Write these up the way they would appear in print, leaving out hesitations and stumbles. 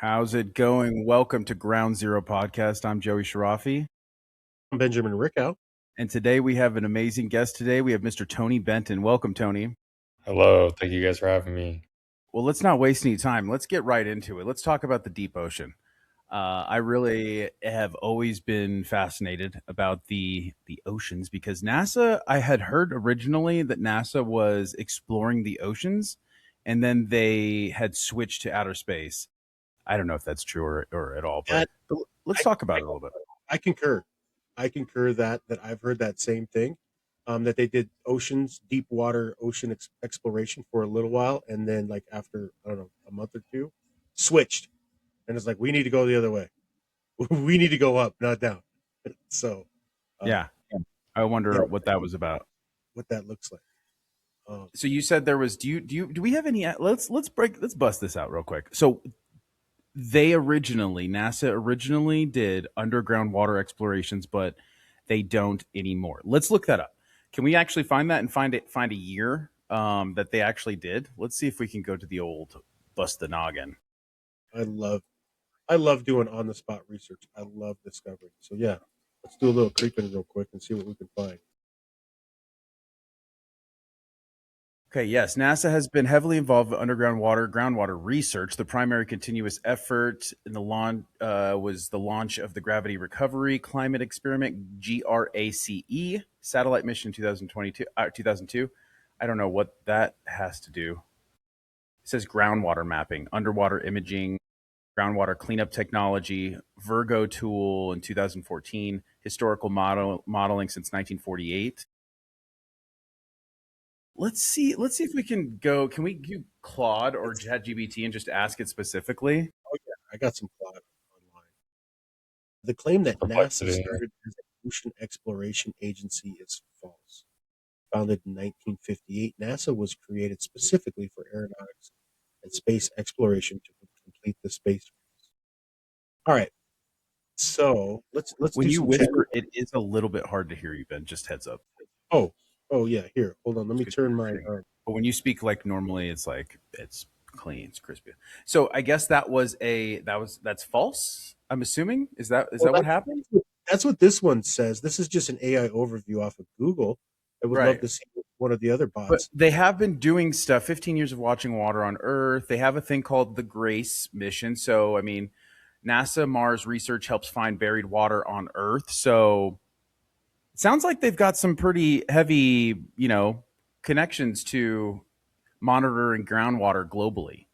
How's it going? Welcome to Ground Zero Podcast. I'm Joey Charafi. I'm Benjamin Richau. And today we have an amazing guest today. We have Mr. Tony Benton. Welcome, Tony. Hello, thank you guys for having me. Well, let's not waste any time. Let's get right into it. Let's talk about the deep ocean. I really have always been fascinated about the oceans because NASA, I had heard originally that NASA was exploring the oceans and then they had switched to outer space. I don't know if that's true or at all, but let's talk about it a little bit. I concur. I concur that I've heard that same thing. That they did deep water ocean exploration for a little while, and then like after I don't know a month or two, switched, and it's like we need to go the other way. We need to go up, not down. So Yeah. I wonder what that was about. what that looks like. So you said there was do we have any let's bust this out real quick. So NASA originally did underground water explorations, but they don't anymore. Let's look that up. Can we actually find that and find a year that they actually did? Let's see if we can go to the old bust the noggin. I love doing on the spot research. I love discovery. So yeah, let's do a little creeping real quick and see what we can find. Okay, yes, NASA has been heavily involved with groundwater research. The primary continuous effort in the launch was the launch of the Gravity Recovery Climate Experiment (GRACE) satellite mission in 2002. I don't know what that has to do. It says groundwater mapping, underwater imaging, groundwater cleanup technology, Virgo tool in 2014, historical modeling since 1948. Let's see if we can go. Can we do Claude or ChatGPT and just ask it specifically? Oh yeah, I got some plot online. The claim that NASA started as an ocean exploration agency is false. Founded in 1958, NASA was created specifically for aeronautics and space exploration to complete the space race. All right, so let's When do you some whisper, it is a little bit hard to hear you, Ben. Just heads up. Oh yeah, here, hold on. Let me turn my. But when you speak like normally, it's like it's clean, it's crispy. So I guess that's false. I'm assuming is that what happened? That's what this one says. This is just an AI overview off of Google. I would love to see one of the other bots. But they have been doing stuff. 15 years of watching water on Earth. They have a thing called the GRACE mission. So I mean, NASA Mars research helps find buried water on Earth. So it sounds like they've got some pretty heavy, connections to monitoring groundwater globally.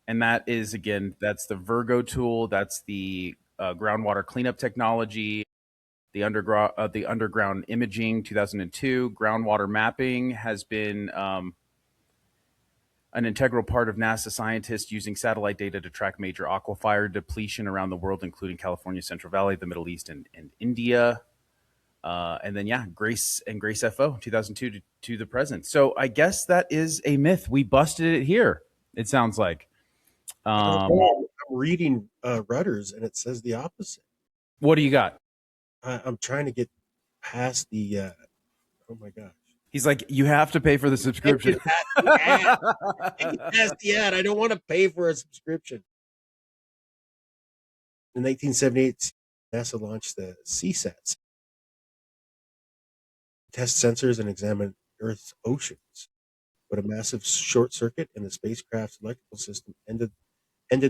And that is, again, that's the Virgo tool. That's the groundwater cleanup technology, the underground imaging 2002. Groundwater mapping has been an integral part of NASA scientists using satellite data to track major aquifer depletion around the world, including California, Central Valley, the Middle East, and India. And then, GRACE and GRACE FO 2002 to the present. So I guess that is a myth. We busted it here, it sounds like. I'm reading Rudders, and it says the opposite. What do you got? I'm trying to get past the. Oh my gosh! He's like, you have to pay for the subscription. Past the ad. I don't want to pay for a subscription. In 1978, NASA launched the CSATs, test sensors and examine Earth's oceans. But a massive short circuit in the spacecraft's electrical system ended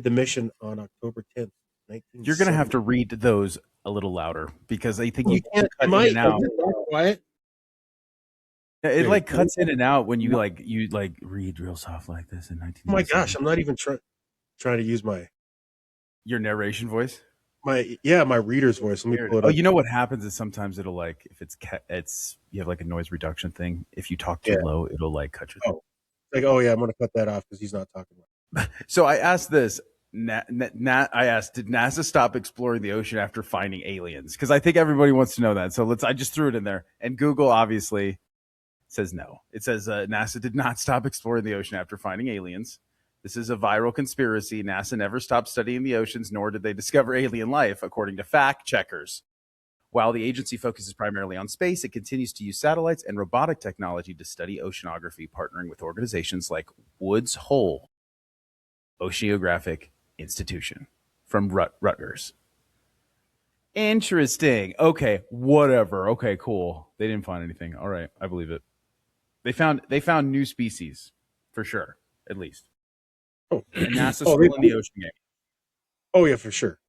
the mission on October 10th, 1970. You're going to have to read those a little louder because I think you can't cut in and out. Quiet. It like cuts in and out when you read real soft like this in 19. Oh my gosh, I'm not even trying to use your narration voice. My reader's voice. Let me pull it up. Oh, you know what happens is sometimes it'll like if it's you have like a noise reduction thing. If you talk too low, it'll like cut your. Oh, like I'm going to cut that off because he's not talking about. So I asked this. I asked, did NASA stop exploring the ocean after finding aliens? Because I think everybody wants to know that. So I just threw it in there, and Google obviously says no. It says NASA did not stop exploring the ocean after finding aliens. This is a viral conspiracy. NASA never stopped studying the oceans, nor did they discover alien life, according to fact checkers. While the agency focuses primarily on space, it continues to use satellites and robotic technology to study oceanography, partnering with organizations like Woods Hole Oceanographic institution from Rutgers. Interesting. Okay, whatever. Okay, cool. They didn't find anything. All right, I believe it. They found new species for sure, at least. Oh, And NASA's oh, still in the ocean game. oh yeah, for sure.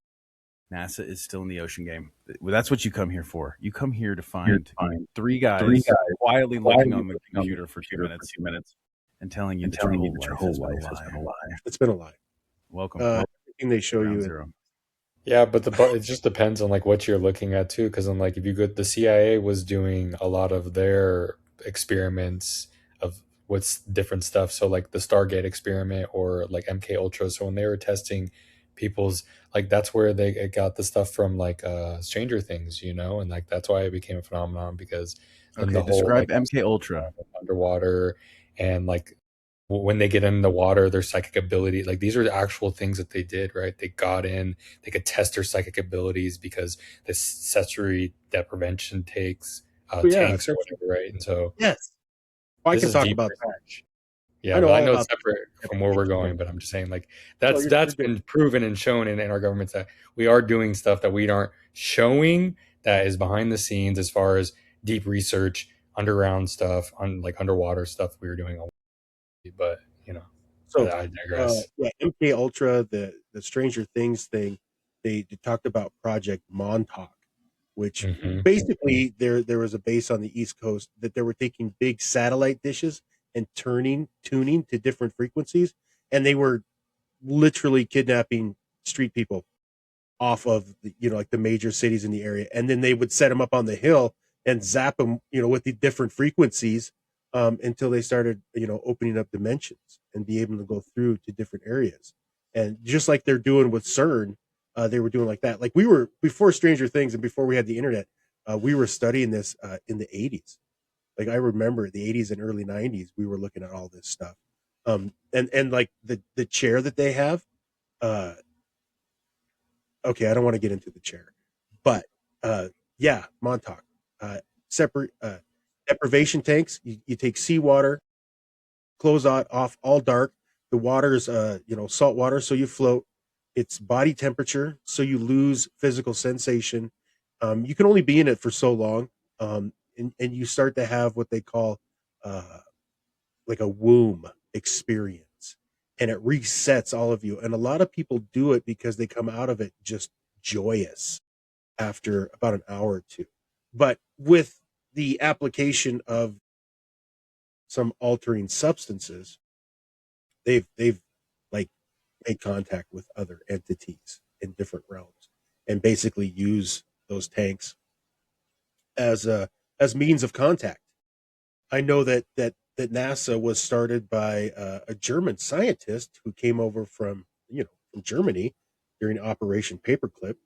NASA is still in the ocean game. Well, that's what you come here for. You come here to find three guys quietly looking on the computer for 2 minutes and telling you that your whole life has been a lie. It's been a lie. Welcome. Everything they show you. Zero. Yeah, but it just depends on like what you're looking at too, because then like if you go, the CIA was doing a lot of their experiments of what's different stuff. So like the Stargate experiment or like MK Ultra. So when they were testing people's, like that's where they got the stuff from, like Stranger Things, you know, and like that's why it became a phenomenon, because then Okay, the whole describe like MK Ultra. underwater, and like when they get in the water, their psychic ability, like these are the actual things that they did, right? They got in, they could test their psychic abilities because this sensory deprivation takes tanks or whatever, right? And so yes, I this can is talk deep about that. research. Yeah, I know but I all know it's about separate from where we're going, but I'm just saying like No, that's you're been proven and shown in our governments that we are doing stuff that we aren't showing, that is behind the scenes as far as deep research, underground stuff, on like underwater stuff we were doing. But you know, So, I digress. yeah, MK Ultra, the Stranger Things thing, they talked about Project Montauk, which Mhm. basically there was a base on the East Coast that they were taking big satellite dishes and tuning to different frequencies, and they were literally kidnapping street people off of the, like the major cities in the area, and then they would set them up on the hill and zap them, with the different frequencies, until they started, opening up dimensions and be able to go through to different areas. And just like they're doing with CERN, they were doing like that. Like we were before Stranger Things and before we had the internet, we were studying this in the 80s. Like I remember the 80s and early 90s, we were looking at all this stuff. And like the chair that they have, uh, okay, I don't want to get into the chair, but yeah, Montauk, separate deprivation tanks. You take seawater, close out off all dark. The water's salt water, so you float. It's body temperature, so you lose physical sensation. You can only be in it for so long, and you start to have what they call uh, like a womb experience, and it resets all of you. And a lot of people do it because they come out of it just joyous after about an hour or two. But with the application of some altering substances, they've like made contact with other entities in different realms and basically use those tanks as as means of contact. I know that NASA was started by a German scientist who came over from from Germany during Operation Paperclip,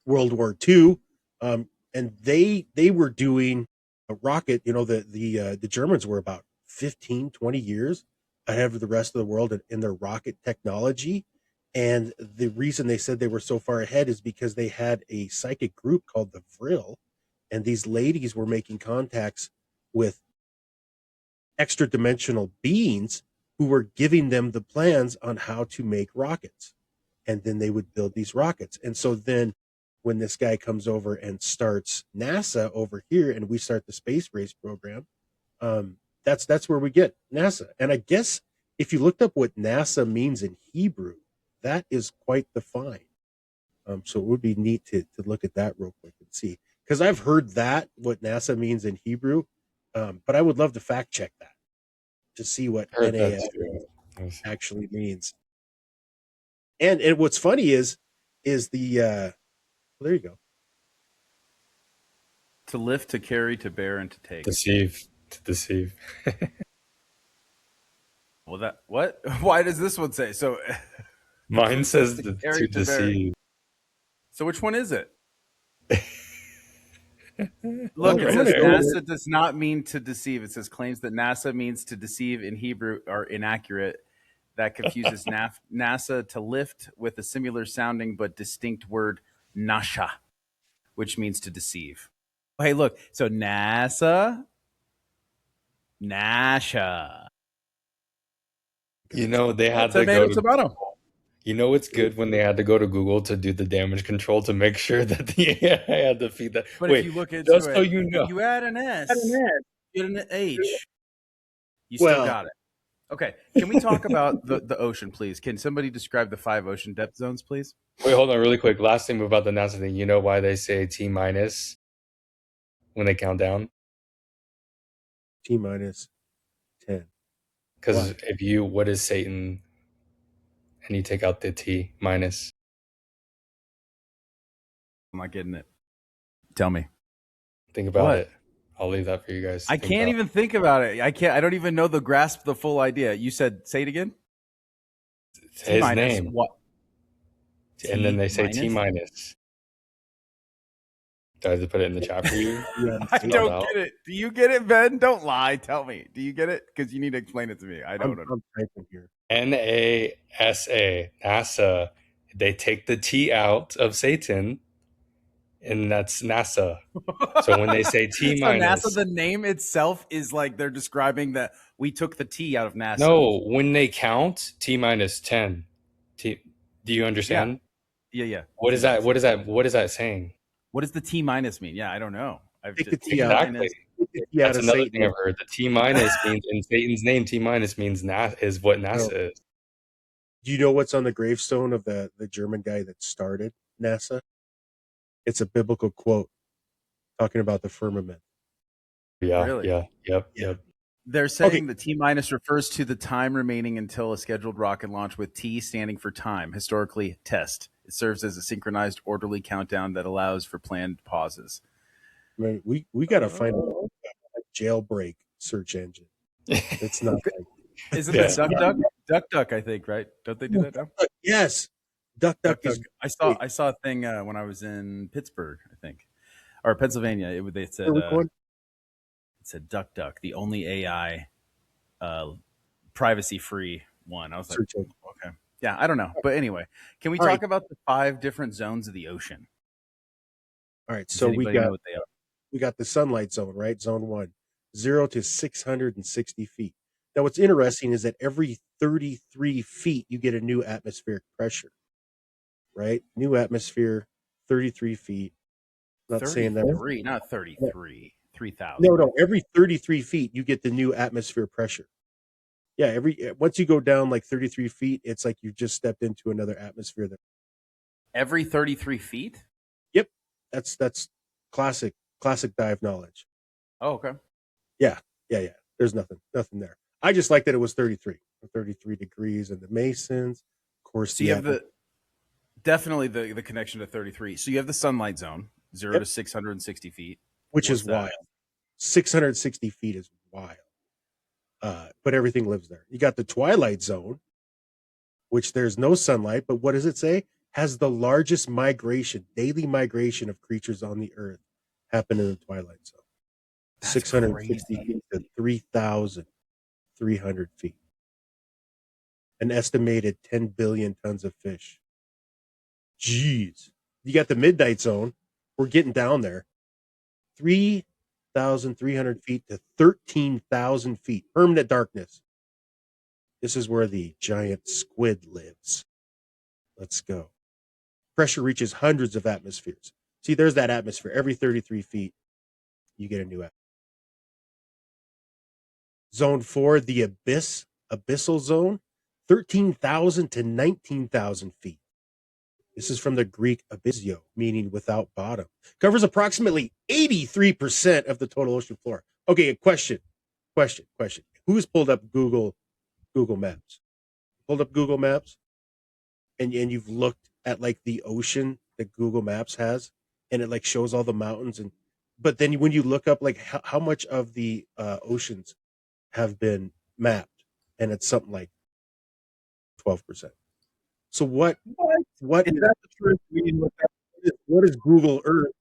World War II, and they were doing a rocket. The Germans were about 15, 20 years ahead of the rest of the world in their rocket technology. And the reason they said they were so far ahead is because they had a psychic group called the Vril, and these ladies were making contacts with extra dimensional beings who were giving them the plans on how to make rockets. And then they would build these rockets. And so then when this guy comes over and starts NASA over here and we start the space race program, that's where we get NASA. And I guess if you looked up what NASA means in Hebrew, that is quite the find. So it would be neat to look at that real quick and see. Because I've heard that, what NASA means in Hebrew, but I would love to fact check that to see what Heard that NAS too. actually means. And what's funny is the well, there you go. To lift, to carry, to bear, and to take. To deceive. Well, that what? Why does this one say so? Mine says to to carry, to bear. deceive. So which one is it? Look, Well, it right says there. NASA does not mean to deceive. It says claims that NASA means to deceive in Hebrew are inaccurate. That confuses NASA to lift with a similar sounding but distinct word nasha, which means to deceive. Hey, look. So NASA, Nasha. You know, they had to Tomato, go to tomato. You know it's good when they had to go to Google to do the damage control to make sure that the AI had to feed that. But if Wait, you look into just so it, you know. if you add an S, get an H, you still Well, got it. Okay, can we talk about the ocean, please? Can somebody describe the 5 ocean depth zones, please? Wait, hold on really quick. Last thing about the NASA thing. You know why they say T minus when they count down? T minus 10. Because Why? if you, what is Satan? And you take out the T minus. I'm not getting it. Tell me. Think about What? it. I'll leave that for you guys. I can't even think about it. I don't even know the full idea. You said, say it again? His name. What? And then they say T-minus? T minus. Do I have to put it in the chat for you? Yeah, I don't get it. Do you get it, Ben? Don't lie. Tell me. Do you get it? Because you need to explain it to me. I don't know. I'm typing here. NASA, NASA. They take the T out of Satan, and that's NASA. So when they say T minus, so NASA, the name itself is like they're describing that we took the T out of NASA. No, when they count T minus 10. Do you understand? Yeah. What is that? What is that? What is that saying? What does the T minus mean? Yeah, I don't know. Take the T out. Exactly. That's That's another thing I've heard. The T minus means in Satan's name. T minus means is what NASA is. Do you know what's on the gravestone of the German guy that started NASA? It's a biblical quote talking about the firmament. Yeah. Really? Yeah. Yep. They're saying the T minus refers to the time remaining until a scheduled rocket launch, with T standing for time, historically test. It serves as a synchronized, orderly countdown that allows for planned pauses. I mean, we got to find a jailbreak search engine. It's not like Isn't it Duck, I think, right? Don't they do that now? Yes. Duck. Is I saw a thing when I was in Pittsburgh, I think, or Pennsylvania. It said Duck, the only AI privacy free one. I was like, okay, yeah, I don't know, but anyway, can we talk about the 5 different zones of the ocean? All right, so we got the sunlight zone, right? Zone 1, 0 to 660 feet. Now, what's interesting is that every 33 feet you get a new atmospheric pressure, right? New atmosphere, 33 feet. I'm not saying that. Not 33. 3,000. No. Every 33 feet, you get the new atmosphere pressure. Yeah, once you go down like 33 feet, it's like you just stepped into another atmosphere. Every 33 feet? Yep, that's classic dive knowledge. Oh, okay. Yeah. There's nothing there. I just like that it was 33 degrees, and the Masons, of course. So you have definitely the connection to 33. So you have the sunlight zone, 0 to 660 feet. Which is wild. 660 feet is wild. But everything lives there. You got the twilight zone, which there's no sunlight, but what does it say? Has the largest daily migration of creatures on the earth happen in the twilight zone. That's 660 feet to 3,300 feet. An estimated 10 billion tons of fish. Jeez. You got the midnight zone. We're getting down there. 3,300 feet to 13,000 feet. Permanent darkness. This is where the giant squid lives. Let's go. Pressure reaches hundreds of atmospheres. See, there's that atmosphere. Every 33 feet, you get a new atmosphere. Zone 4, the abyssal zone, 13,000 to 19,000 feet. This is from the Greek abyssio, meaning without bottom. Covers approximately 83% of the total ocean floor. Okay, a question. Who's pulled up Google Maps? Pulled up Google Maps, and you've looked at like the ocean that Google Maps has, and it like shows all the mountains, but then when you look up like how much of the oceans have been mapped, and it's something like 12%. So what is that the truth? What is Google Earth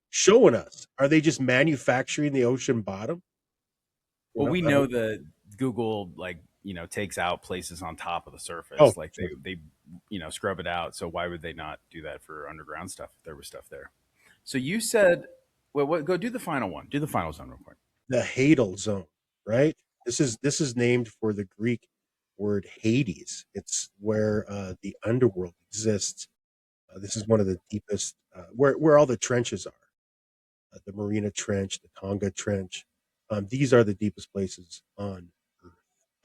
showing us? Are they just manufacturing the ocean bottom? Well, we know that Google takes out places on top of the surface. They scrub it out. So why would they not do that for underground stuff if there was stuff there? So you said, go do the final one. Do the final zone real quick. The Hadal zone, right? This is named for the Greek word Hades. It's where the underworld exists. This is one of the deepest, where all the trenches are. The Marina Trench, the Tonga Trench. These are the deepest places on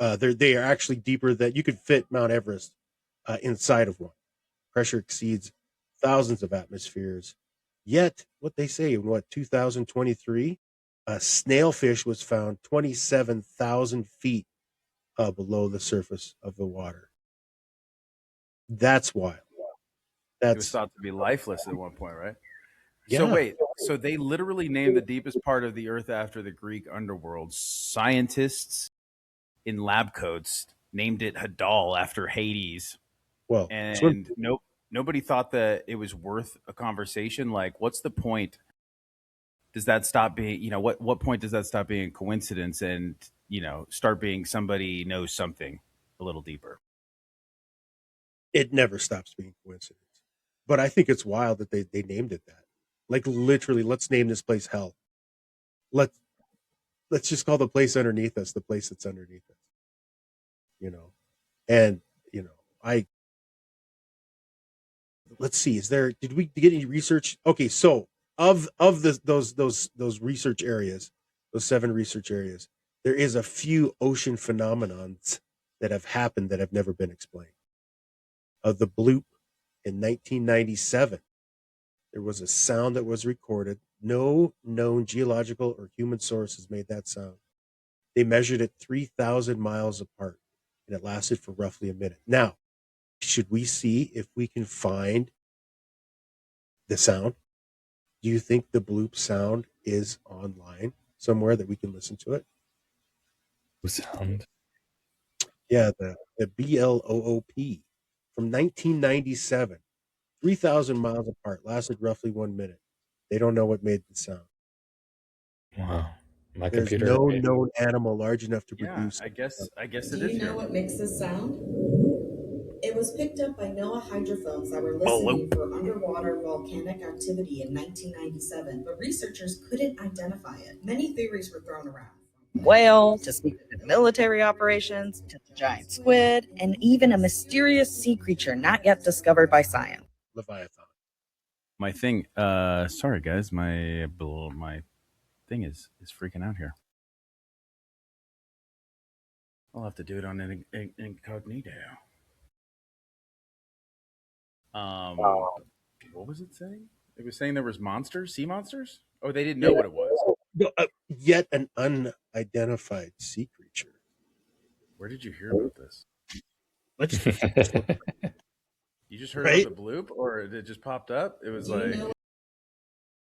Earth. They are actually deeper than you could fit Mount Everest inside of one. Pressure exceeds thousands of atmospheres. Yet, what they say in 2023, a snailfish was found 27,000 feet below the surface of the water. That's wild. It was thought to be lifeless at one point, right? Yeah. So wait, so they literally named the deepest part of the Earth after the Greek underworld. Scientists in lab coats named it Hadal after Hades. Well, and nobody thought that it was worth a conversation. Like, what's the point? Does that stop being, what point does that stop being coincidence and, start being somebody knows something a little deeper? It never stops being coincidence. But I think it's wild that they named it that. Like, literally, let's name this place hell. Let's just call the place underneath us the place that's underneath us. And let's see, did we get any research? Okay, so of those research areas, those 7 research areas, there is a few ocean phenomenons that have happened that have never been explained. The Bloop in 1997, there was a sound that was recorded. No known geological or human sources made that sound. They measured it 3,000 miles apart, and it lasted for roughly a minute. Now, should we see if we can find the sound? Do you think the Bloop sound is online somewhere that we can listen to it? Sound? Yeah, the Bloop from 1997, 3,000 miles apart, lasted roughly 1 minute. They don't know what made the sound. Wow. There's no known animal large enough to produce. I guess it is. Do you know what makes this sound? It was picked up by NOAA hydrophones that were listening for underwater volcanic activity in 1997, but researchers couldn't identify it. Many theories were thrown around. Whale to secret military operations to the giant squid, and even a mysterious sea creature not yet discovered by science. Leviathan. My thing, sorry guys, my thing is freaking out here. I'll have to do it on an incognito. What was it saying? It was saying there was monsters, sea monsters? Oh, they didn't know what it was. No, yet an unidentified sea creature. Where did you hear about this? You just heard about the Bloop, or it just popped up? It was like,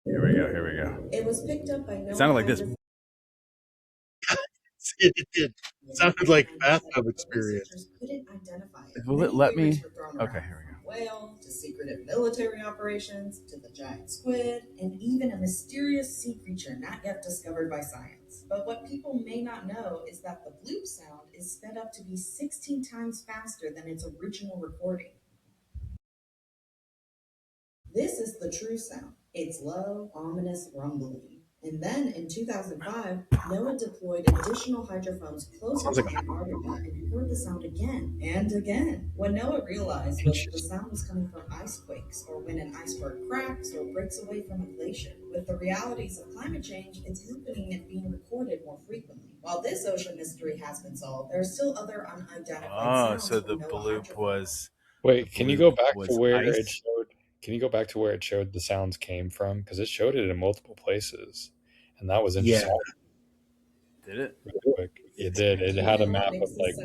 here we go. It was picked up by NOAA. It sounded like this. It did. It sounded like bathtub experience. Couldn't identify it. Will it let me? Okay, here we go. Whale to secretive military operations to the giant squid, and even a mysterious sea creature not yet discovered by science. But what people may not know is that the Bloop sound is sped up to be 16 times faster than its original recording. This is the true sound. It's low, ominous rumbling. And then in 2005, NOAA deployed additional hydrophones closer to Antarctica and heard the sound again and again. What NOAA realized was the sound was coming from ice quakes, or when an iceberg cracks or breaks away from a glacier. With the realities of climate change, it's happening and being recorded more frequently. While this ocean mystery has been solved, there are still other unidentified sounds. So the Bloop was... Wait, can you go back to where it showed? Can you go back to where it showed the sounds came from? Because it showed it in multiple places, and that was interesting. Yeah. Did it? Really quick. It did. It had a map of like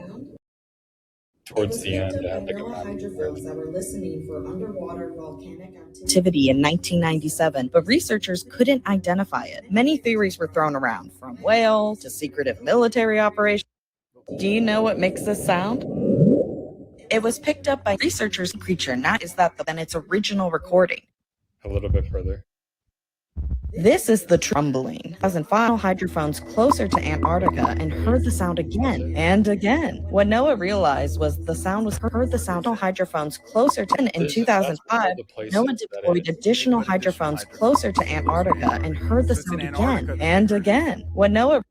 towards the end. It had like a map hydrophones that were listening for underwater volcanic activity in 1997, but researchers couldn't identify it. Many theories were thrown around, from whale to secretive military operations. Do you know what makes this sound? It was picked up by researchers' creature, not is that than its original recording. A little bit further. This is the rumbling. As in final hydrophones closer to Antarctica and heard the sound again and again. What NOAA realized was the sound was heard the sound of hydrophones closer to in 2005. NOAA deployed additional hydrophones closer to Antarctica and heard the sound again and again. What NOAA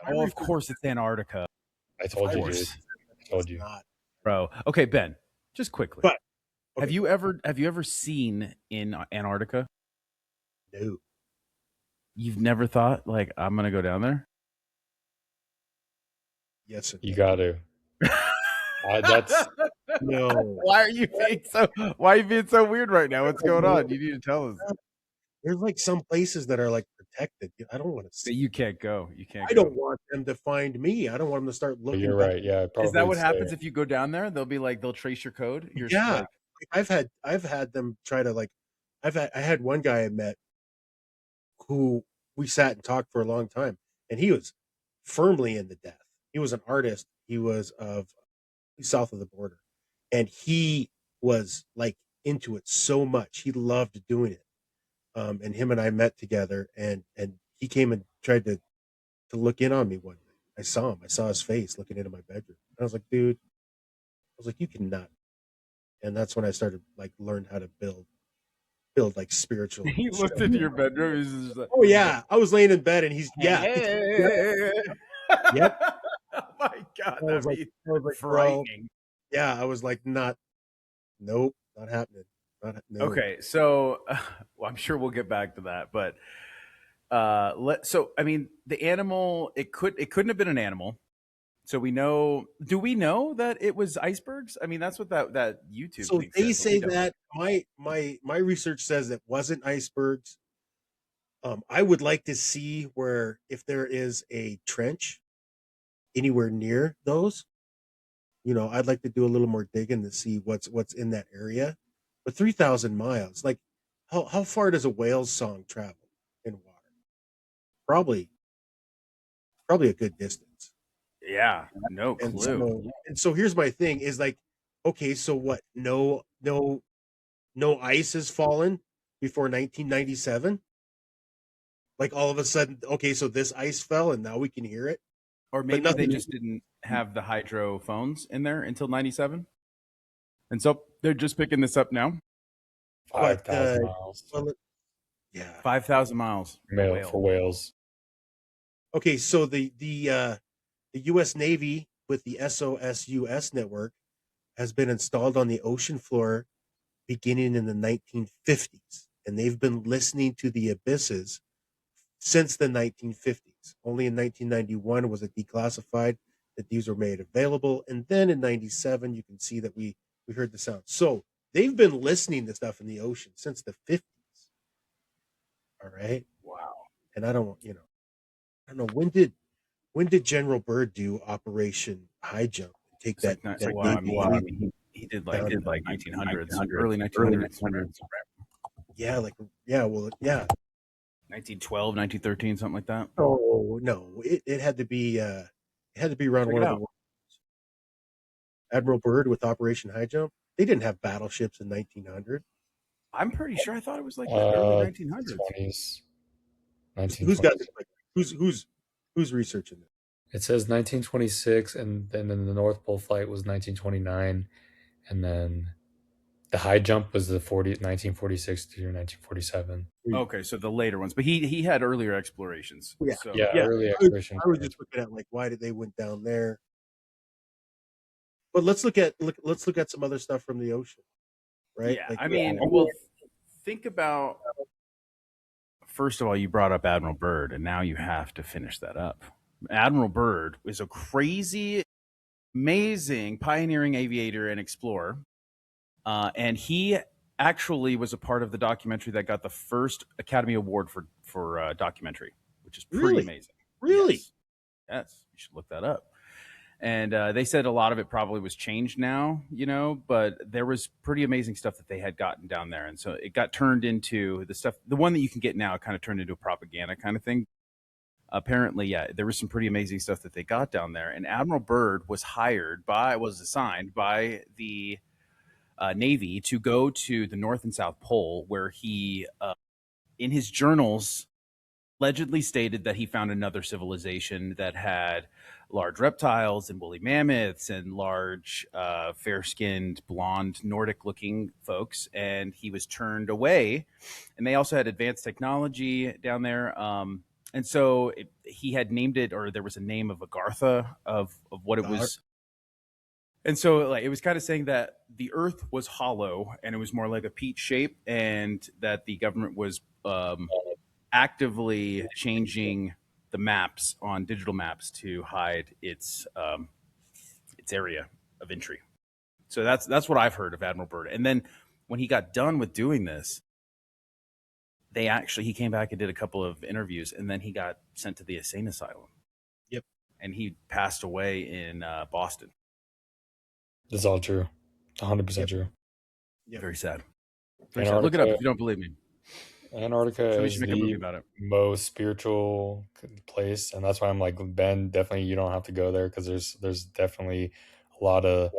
of course it's Antarctica. I told you, dude. Told you. not. Bro. Okay, Ben, just quickly. But okay. Have you ever seen in Antarctica? No. You've never thought like I'm gonna go down there? Yes. You got to. That's No. Why are you being so weird right now? What's going on? You need to tell us. There's like some places that are like protected. I don't want to see. You can't go. I don't want them to find me. I don't want them to start looking. You're back. right. Yeah. Is that what happens if you go down there? They'll be like, they'll trace your code. Yeah. I've had them try to like. I had one guy I met who we sat and talked for a long time, and he was firmly into death. He was an artist. He was south of the border, and he was like into it so much. He loved doing it. And him and I met together, and he came and tried to look in on me one night. I saw him. I saw his face looking into my bedroom. And I was like, dude, you cannot. And that's when I started like learn how to build like spiritual. He looked into your bedroom. He's just like, oh yeah, I was laying in bed, and he's Yep. Oh my God, I was like, frightening. Yeah, I was like, nope, not happening. No. Okay, so well, I'm sure we'll get back to that, but so I mean, the animal, it couldn't have been an animal. So do we know that it was icebergs? I mean, that's what that YouTube. So thing they says, say that my research says it wasn't icebergs. I would like to see where if there is a trench anywhere near those. I'd like to do a little more digging to see what's in that area. But 3,000 miles, like how far does a whale's song travel in water? Probably a good distance. Yeah, no clue. And so here's my thing is like, okay, so what? No ice has fallen before 1997. Like all of a sudden, okay, so this ice fell and now we can hear it. Or maybe they just didn't have the hydrophones in there until 97. And so they're just picking this up now. 5,000 miles. Well, yeah, 5,000 miles for whales. Okay, so the U.S. Navy with the SOSUS network has been installed on the ocean floor beginning in the 1950s, and they've been listening to the abysses since the 1950s. Only in 1991 was it declassified that these were made available, and then in 97 you can see that we heard the sound. So they've been listening to stuff in the ocean since the 50s. All right. Wow. And I don't know when did General Byrd do Operation High Jump? Take that. He did like 1900s, early 1900s. Yeah, 1912, 1913, something like that. Oh no, it had to be around one of the wars. Admiral Byrd with Operation High Jump. They didn't have battleships in 1900. I'm pretty sure I thought it was like the early 1900s. 20s. Who's got this? Who's researching it? It says 1926, and then the North Pole flight was 1929, and then the high jump was 1946 to 1947. Okay, so the later ones, but he had earlier explorations. Yeah, so. Early exploration. I was just looking at like why did they went down there. But let's look at some other stuff from the ocean, right? Yeah, like, I mean, well, think about. First of all, you brought up Admiral Byrd, and now you have to finish that up. Admiral Byrd is a crazy, amazing, pioneering aviator and explorer, and he actually was a part of the documentary that got the first Academy Award for documentary, which is pretty amazing. Really? Yes, you should look that up. And they said a lot of it probably was changed now, but there was pretty amazing stuff that they had gotten down there. And so it got turned into the one that you can get now, kind of turned into a propaganda kind of thing. Apparently, yeah, there was some pretty amazing stuff that they got down there. And Admiral Byrd was assigned by the Navy to go to the North and South Pole, where he, in his journals, allegedly stated that he found another civilization that had large reptiles and woolly mammoths and large fair-skinned blonde Nordic-looking folks, and he was turned away. And they also had advanced technology down there, and so he had named it, or there was a name of Agartha of what it was. And so like it was kind of saying that the Earth was hollow and it was more like a peach shape, and that the government was actively changing the maps on digital maps to hide its area of entry. So that's what I've heard of Admiral Byrd. And then when he got done with doing this, he came back and did a couple of interviews, and then he got sent to the insane asylum. Yep. And he passed away in Boston. That's all true. 100% Yep. true. Yep. Very sad. Very sad. Look it up if you don't believe me. Antarctica Somebody is should make a movie the about it. most spiritual place, and that's why I'm like, Ben, definitely you don't have to go there, because there's definitely a lot of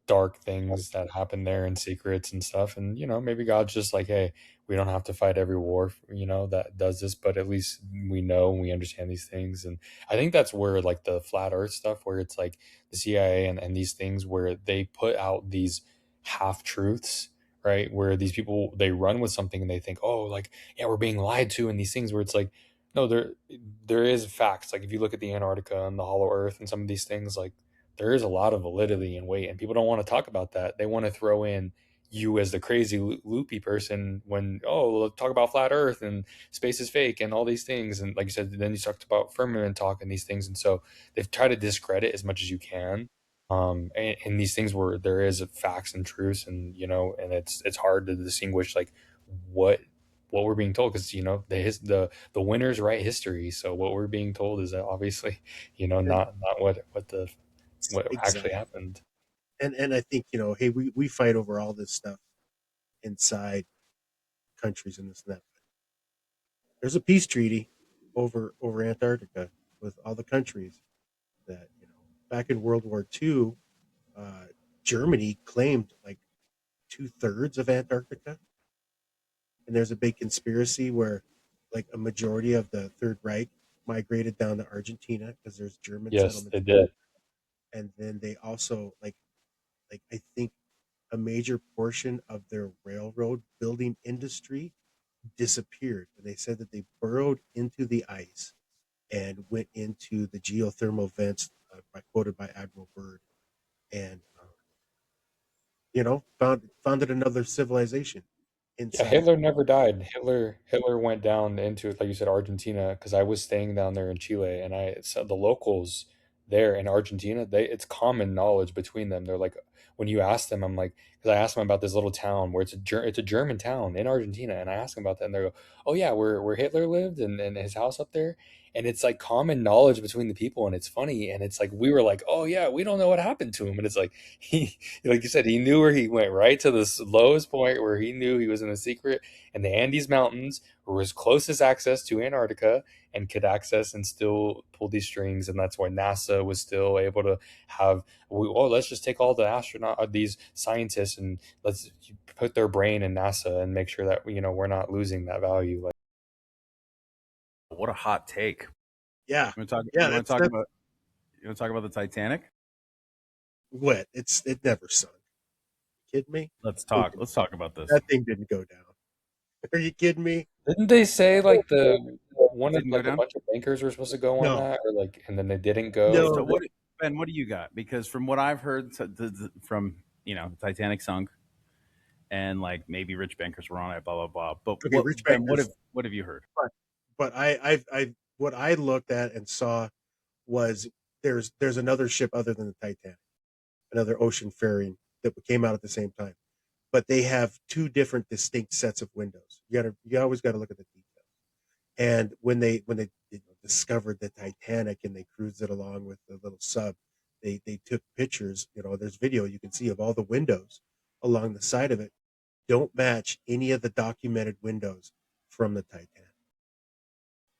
dark things that happen there and secrets and stuff. And maybe God's just like, hey, we don't have to fight every war that does this, but at least we know and we understand these things. And I think that's where like the flat earth stuff, where it's like the CIA and these things where they put out these half truths, right, where these people, they run with something and they think, oh, like, yeah, we're being lied to, and these things where it's like, no, there is facts. Like if you look at the Antarctica and the hollow earth and some of these things, like there is a lot of validity and weight, and people don't want to talk about that. They want to throw in you as the crazy loopy person when, oh, we'll talk about flat earth and space is fake and all these things. And like you said, then you talked about firmament talk and these things. And so they've tried to discredit as much as you can. And these things where there is facts and truths, and and it's hard to distinguish like what we're being told, because the winners write history. So what we're being told is that obviously not what actually happened. And I think, hey, we fight over all this stuff inside countries and this and that. There's a peace treaty over Antarctica with all the countries that, back in World War II, Germany claimed like 2/3 of Antarctica. And there's a big conspiracy where like a majority of the Third Reich migrated down to Argentina because there's German Yes, settlements. they did. And then they also like I think a major portion of their railroad building industry disappeared. And they said that they burrowed into the ice and went into the geothermal vents, quoted by Admiral Byrd, and founded another civilization Yeah, inside. Hitler never died. Hitler went down into, like you said, Argentina, because I was staying down there in Chile, and I saw the locals there in Argentina. It's common knowledge between them. They're like, when you ask them, I'm like, because I asked them about this little town where it's a German town in Argentina, and I asked them about that, and they go, oh yeah, where Hitler lived and his house up there. And it's like common knowledge between the people, and it's funny, and it's like we were like, oh yeah, we don't know what happened to him, and it's like he, like you said, he knew where he went, right to the lowest point where he knew he was in a secret, and the Andes Mountains were his closest access to Antarctica and could access and still pull these strings. And that's why NASA was still able to have, oh, let's just take all the these scientists, and let's put their brain in NASA and make sure that we're not losing that value. Like, what a hot take. Yeah. You want to talk, Yeah, you want to talk about the Titanic? What? It never sunk. You kidding me? Let's talk about this. That thing didn't go down. Are you kidding me? Didn't they say like a bunch of bankers were supposed to go on No. that, or like, and then they didn't go? No. So Ben, what do you got? Because from what I've heard from the Titanic sunk, and like maybe rich bankers were on it, blah blah blah. But Okay, rich bankers. What have you heard? But I what I looked at and saw was there's another ship other than the Titanic, another ocean faring that came out at the same time, but they have two different distinct sets of windows. You always got to look at the details. And when they discovered the Titanic and they cruised it along with the little sub, they took pictures. There's video you can see of all the windows along the side of it don't match any of the documented windows from the Titanic.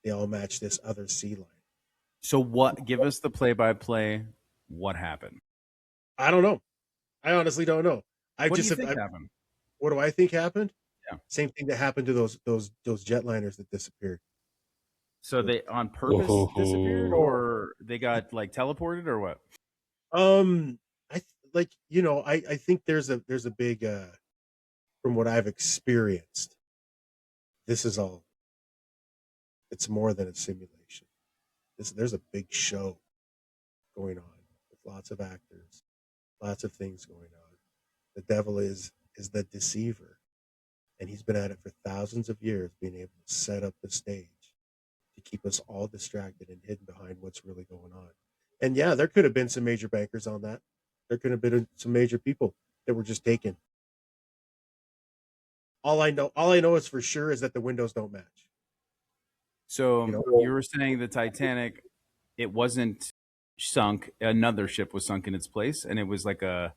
They all match this other sea line. So what? Give us the play-by-play. What happened? I don't know. I honestly don't know. What do you think happened? What do I think happened? Yeah. Same thing that happened to those jetliners that disappeared. So they on purpose disappeared, or they got like teleported, or what? I think there's a big from what I've experienced, this is all, it's more than a simulation. There's a big show going on with lots of actors Lots of things going on. The devil is the deceiver, and he's been at it for thousands of years, being able to set up the stage to keep us all distracted and hidden behind what's really going on. And yeah, there could have been some major bankers on that. There could have been some major people that were just taken. All I know is for sure is that the windows don't match. So You know? you were saying the Titanic, it wasn't sunk. Another ship was sunk in its place, and it was like I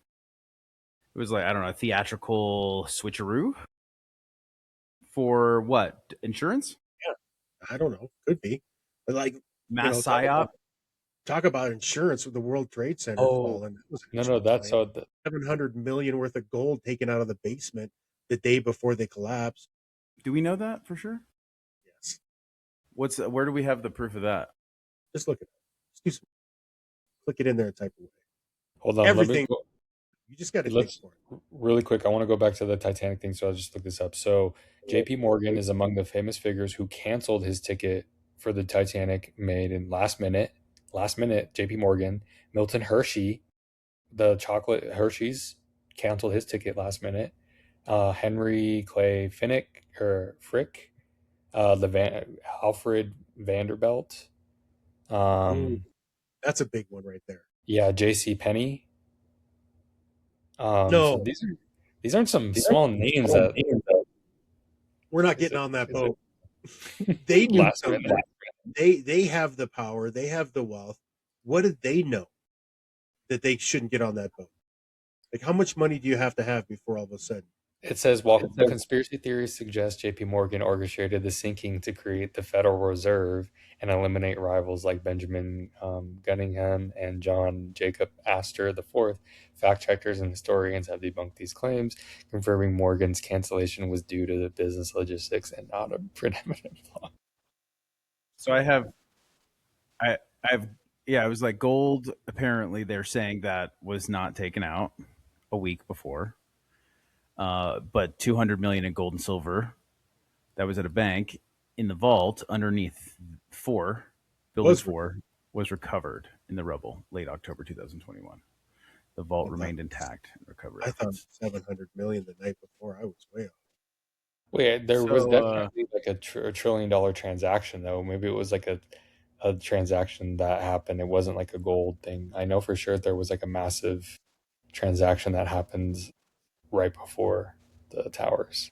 don't know, a theatrical switcheroo for what? Insurance? Yeah, I don't know. Could be, but like Mass psyop? Talk about insurance with the World Trade Center falling. No, that's so. $700 million worth of gold taken out of the basement the day before they collapsed. Do we know that for sure? Yes. Where do we have the proof of that? Just look at it. Excuse me. Click it in there and type away. Hold on. Everything. You just got to think for it. Really quick, I want to go back to the Titanic thing, so I'll just look this up. So J.P. Morgan is among the famous figures who canceled his ticket for the Titanic made in last minute. J.P. Morgan. Milton Hershey, the chocolate Hershey's, canceled his ticket last minute. Henry Clay Frick, Alfred Vanderbilt. That's a big one right there. Yeah, J.C. Penney. No, so these aren't some small names that we're not getting on that boat. They knew something. They have the power. They have the wealth. What did they know that they shouldn't get on that boat? Like, how much money do you have to have before all of a sudden? It says, while the conspiracy theories suggest J.P. Morgan orchestrated the sinking to create the Federal Reserve and eliminate rivals like Benjamin Gunningham and John Jacob Astor IV, fact-checkers and historians have debunked these claims, confirming Morgan's cancellation was due to the business logistics and not a predominant flaw. So I have, it was like gold. Apparently, they're saying that was not taken out a week before. But 200 million in gold and silver that was at a bank in the vault underneath building 4 was recovered in the rubble late October 2021. The vault remained intact and recovered. I thought 700 million the night before. I was way off. Wait, there was definitely like a $1 trillion transaction though. Maybe it was like a transaction that happened. It wasn't like a gold thing. I know for sure there was like a massive transaction that happened right before the towers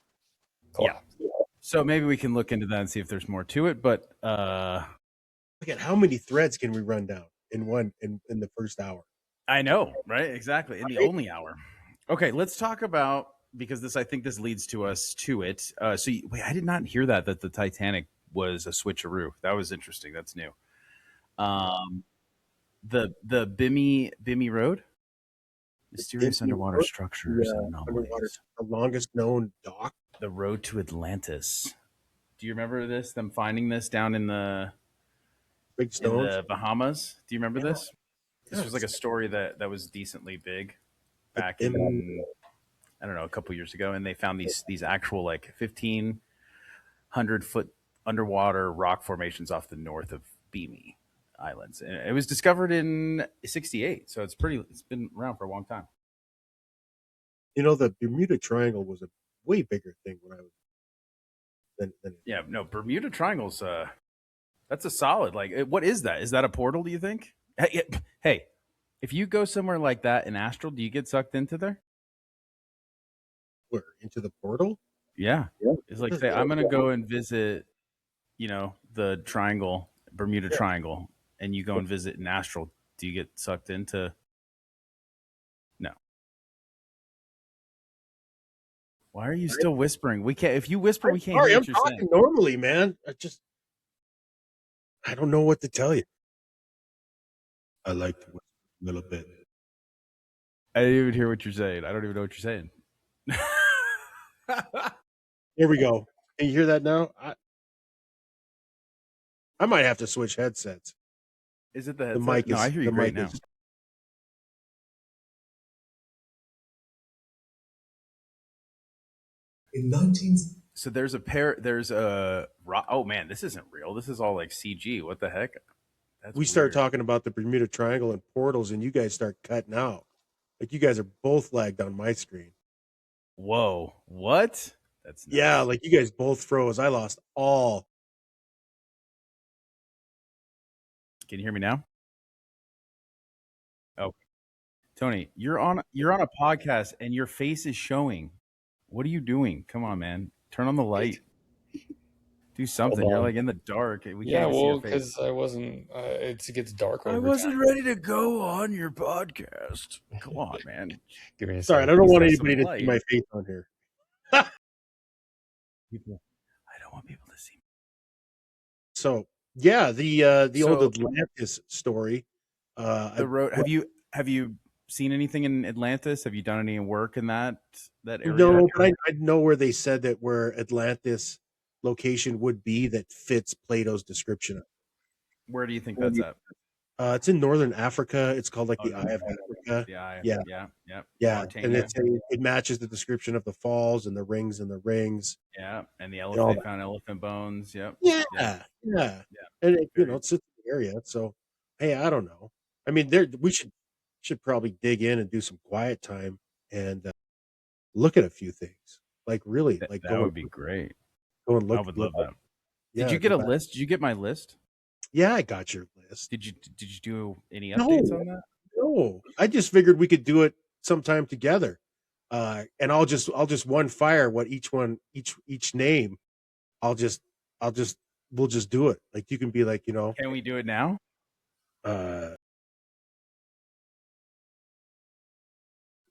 collapsed. Yeah. So maybe we can look into that and see if there's more to it. But look at how many threads can we run down in the first hour. I know, right? Exactly. In the only hour. Okay, let's talk about, because I think this leads to us to it. Wait, I did not hear that the Titanic was a switcheroo. That was interesting. That's new. The Bimini Road. Mysterious underwater structures and anomalies. The longest known dock. The road to Atlantis. Do you remember this? Them finding this down in the big stones, in the Bahamas. Do you remember this? This was like a story that was decently big back in, I don't know, a couple years ago, and they found these actual like 1,500-foot underwater rock formations off the north of Bimini Islands, and it was discovered in '68, so it's been around for a long time. You know, the Bermuda Triangle was a way bigger thing when I was. Yeah, no, Bermuda Triangle's that's a solid. Like, what is that? Is that a portal? Do you think? Hey, if you go somewhere like that in astral, do you get sucked into there? Where, into the portal? Yeah. It's like, say, I'm gonna go and visit, the triangle, Bermuda Triangle, and you go and visit in astral. Do you get sucked into? No. Why are you still whispering? We can't. If you whisper, we can't hear what you're saying. I'm talking normally, man. I don't know what to tell you. I like to whisper a little bit. I didn't even hear what you're saying. I don't even know what you're saying. Here we go. Can you hear that now? I might have to switch headsets. Is it the headset? The mic no, I hear you great now. In 19... So there's oh man, this isn't real. This is all like CG. What the heck? We start talking about the Bermuda Triangle and portals, and you guys start cutting out. Like you guys are both lagged on my screen. Whoa, what? That's nuts. Yeah, like you guys both froze. I lost all. Can you hear me now? Oh, Tony, you're on a podcast and your face is showing. What are you doing? Come on, man. Turn on the light. Do something. You're like in the dark. We can't see your face. because I wasn't. It gets dark. I wasn't ready to go on your podcast. Come on, man. Give me a Sorry, I second. don't want Some anybody to light. see my face on here. People, I don't want people to see. So yeah, the old So- Atlantis story. The road. Have you seen anything in Atlantis? Have you done any work in that area? No, but I know where they said that where Atlantis location would be that fits Plato's description of. Where do you think that's at? It's in northern Africa. It's called like the no, Eye of Africa. The eye. Yeah. Yeah. And it matches the description of the falls and the rings and the rings. Yeah, and the all elephant. They that. found elephant bones. Yep. Yeah. And it, Very- it's an area. So hey, I don't know. I mean, we should probably dig in and do some quiet time and look at a few things. Like really, like that would be great. go and look. I would love that. Yeah, Did you get go a back. list? Did you get my list? Yeah, I got your list. Did you do any updates on that? No, I just figured we could do it sometime together. And I'll just one fire what each name. We'll just do it. Like you can be like, Can we do it now?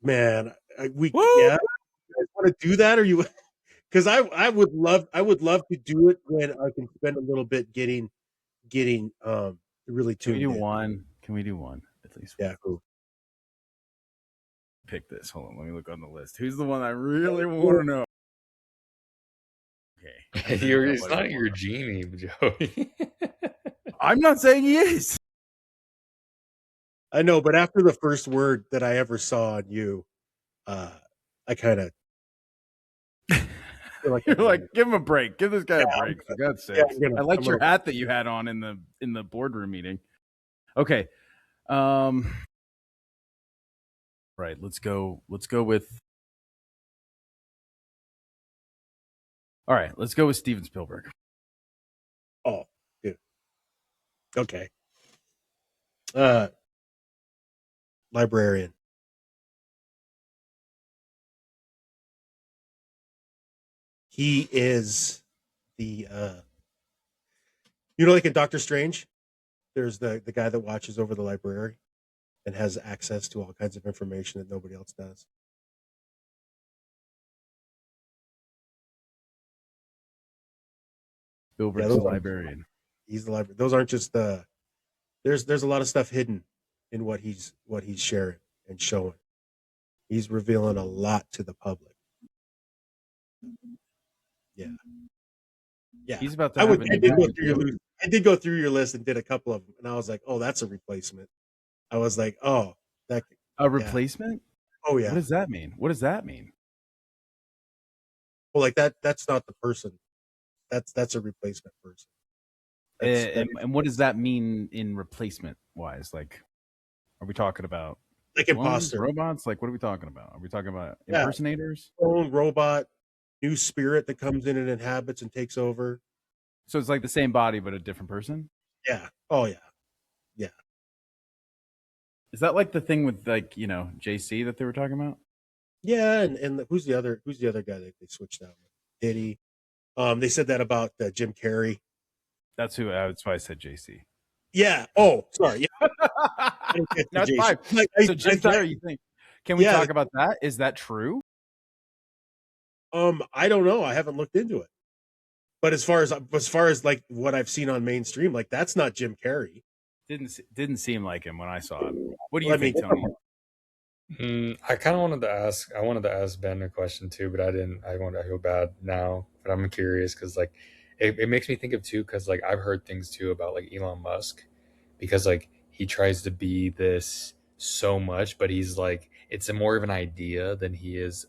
Man, we Woo! yeah. You guys want to do that, or you? Because I would love to do it when I can spend a little bit getting really Can tuned we do in. one? Can we do one at least? Yeah, cool. Pick this. Hold on. Let me look on the list. Who's the one I really want to know? Okay. It's not your genie, Joey. I'm not saying he is. I know, but after the first word that I ever saw on you, I kind of feel like You're like, give him a break. Give this guy a break. For God's sake. I liked your hat that you had on in the boardroom meeting. Okay. Right. Let's go with. All right. Let's go with Steven Spielberg. Oh, good. Okay. Librarian. He is the like in Doctor Strange, there's the guy that watches over the library and has access to all kinds of information that nobody else does. Spielberg's the librarian. He's the librarian. Those aren't just there's a lot of stuff hidden in what he's sharing and showing. He's revealing a lot to the public. Yeah. He's about to. I did go through your list and did a couple of them, and I was like, "Oh, that's a replacement." I was like, "Oh, that a replacement." Yeah. Oh yeah. What does that mean? What does that mean? Well, like that's not the person. That's a replacement person. And what does that mean in replacement wise? Like, are we talking about like imposter robots? Like, what are we talking about? Are we talking about impersonators? Clone robot, new spirit that comes in and inhabits and takes over. So it's like the same body but a different person? Yeah. Oh yeah. Yeah. Is that like the thing with like, JC that they were talking about? Yeah, and who's the other guy that they switched out with? Diddy. They said that about Jim Carrey. That's why I said JC. Yeah. Oh, sorry. Yeah. That's fine. So Jim Carrey, you think? Can we talk about that? Is that true? I don't know. I haven't looked into it. But as far as like what I've seen on mainstream, like that's not Jim Carrey. Didn't seem like him when I saw him. What do you think, Tony? I kind of wanted to ask Ben a question too, but I didn't. I feel bad now, but I'm curious because like it makes me think of too, because like I've heard things too about like Elon Musk, because like he tries to be this so much, but he's like it's more of an idea than he is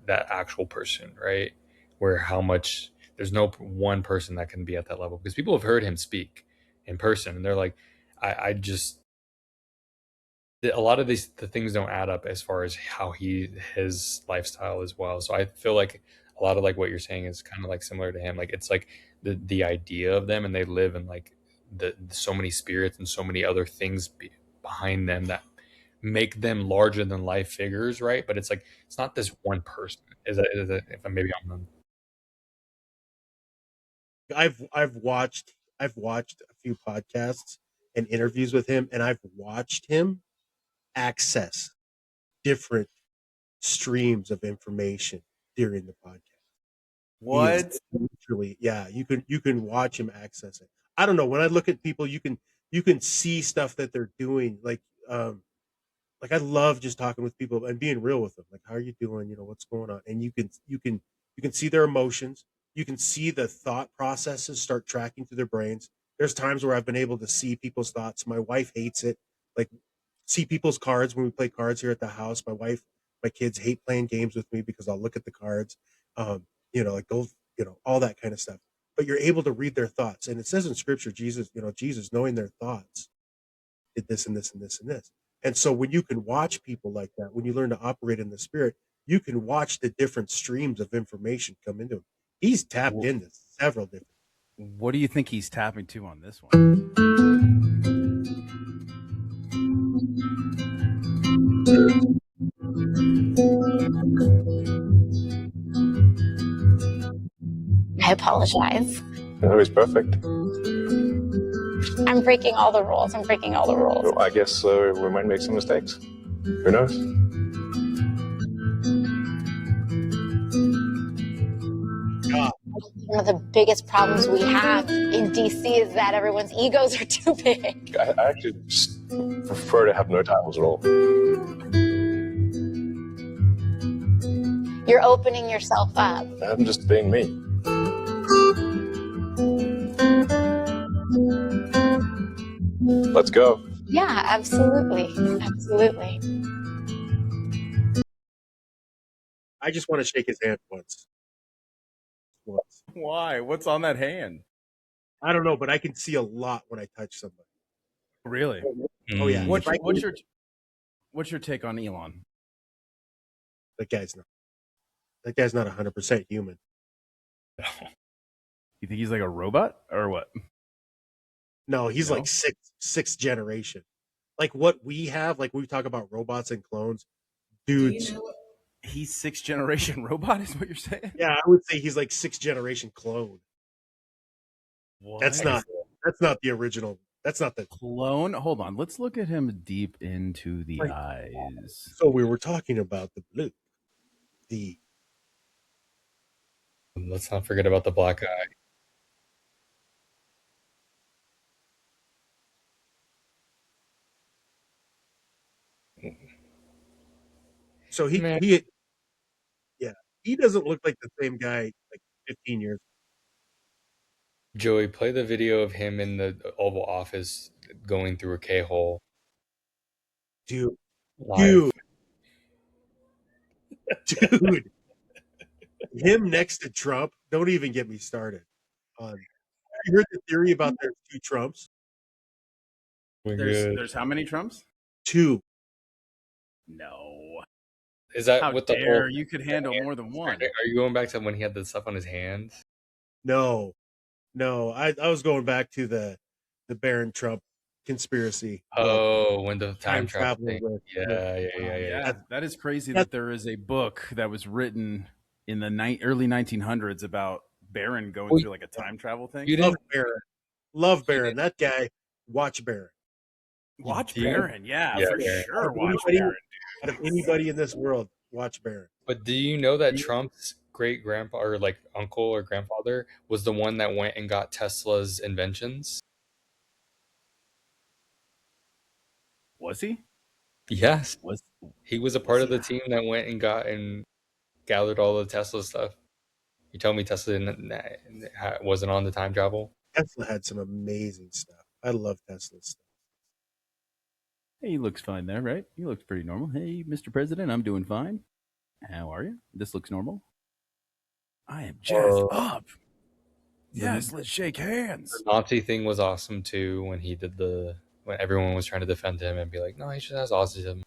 that actual person, right? Where how much there's no one person that can be at that level, because people have heard him speak in person and they're like, I just a lot of the things don't add up as far as how his lifestyle as well. So I feel like a lot of like what you're saying is kind of like similar to him. Like it's like the idea of them, and they live in like the so many spirits and so many other things behind them that make them larger than life figures, right? But it's like it's not this one person. Is that if maybe I'm I've watched a few podcasts and interviews with him, and I've watched him access different streams of information during the podcast. He is What? literally, yeah, you can watch him access it. I don't know. When I look at people, you can see stuff that they're doing. Like I love just talking with people and being real with them. Like, how are you doing? You know, what's going on? And you can see their emotions. You can see the thought processes start tracking through their brains. There's times where I've been able to see people's thoughts. My wife hates it. Like, see people's cards when we play cards here at the house. My kids hate playing games with me because I'll look at the cards. Like go, all that kind of stuff. But you're able to read their thoughts. And it says in scripture, Jesus knowing their thoughts did this and this and this and this. And so when you can watch people like that, when you learn to operate in the spirit, you can watch the different streams of information come into him. He's tapped into several different. What do you think he's tapping to on this one? I apologize. No, he's perfect. I'm breaking all the rules. Well, I guess we might make some mistakes. Who knows? One of the biggest problems we have in DC is that everyone's egos are too big. I actually just prefer to have no titles at all. You're opening yourself up. I'm just being me. Let's go. Yeah, absolutely. Absolutely. I just want to shake his hand once. Why? What's on that hand? I don't know, but I can see a lot when I touch somebody. Really? Oh yeah. What's your take on Elon? That guy's not 100% human. You think he's like a robot or what? No, he's like sixth generation. Like what we have, like we talk about robots and clones, dudes. He's sixth generation robot, is what you're saying? Yeah, I would say he's like sixth generation clone. What? That's not the original. That's not the clone. Hold on, let's look at him deep into the eyes. So we were talking about the Bloop. Let's not forget about the black eye. So he doesn't look like the same guy like 15 years. Joey, play the video of him in the Oval Office going through a K-hole. Dude. Him next to Trump. Don't even get me started. You heard the theory about there's two Trumps? There's how many Trumps? Two. No. Is that how what dare you could handle more than one? Are you going back to when he had the stuff on his hands? No. I was going back to the Barron Trump conspiracy. Oh, when the time travel thing. Yeah. That is crazy that there is a book that was written in the early 1900s about Barron going through like a time travel thing. Love Barron. That guy. Watch Barron. Watch Barron. Yeah, for sure. Watch Barron. Out of anybody in this world, watch Barron. But do you know that Trump's great-grandpa or like uncle or grandfather was the one that went and got Tesla's inventions? Was he? Yes. He was a part of the team that went and gathered all the Tesla stuff. You told me Tesla wasn't on the time travel? Tesla had some amazing stuff. I love Tesla's stuff. Hey, he looks fine there, right? He looks pretty normal. Hey, Mr. President, I'm doing fine. How are you? This looks normal. I am jazzed up. Yes, let's shake hands. The Nazi thing was awesome too when he did the when everyone was trying to defend him and be like, no, he just has autism.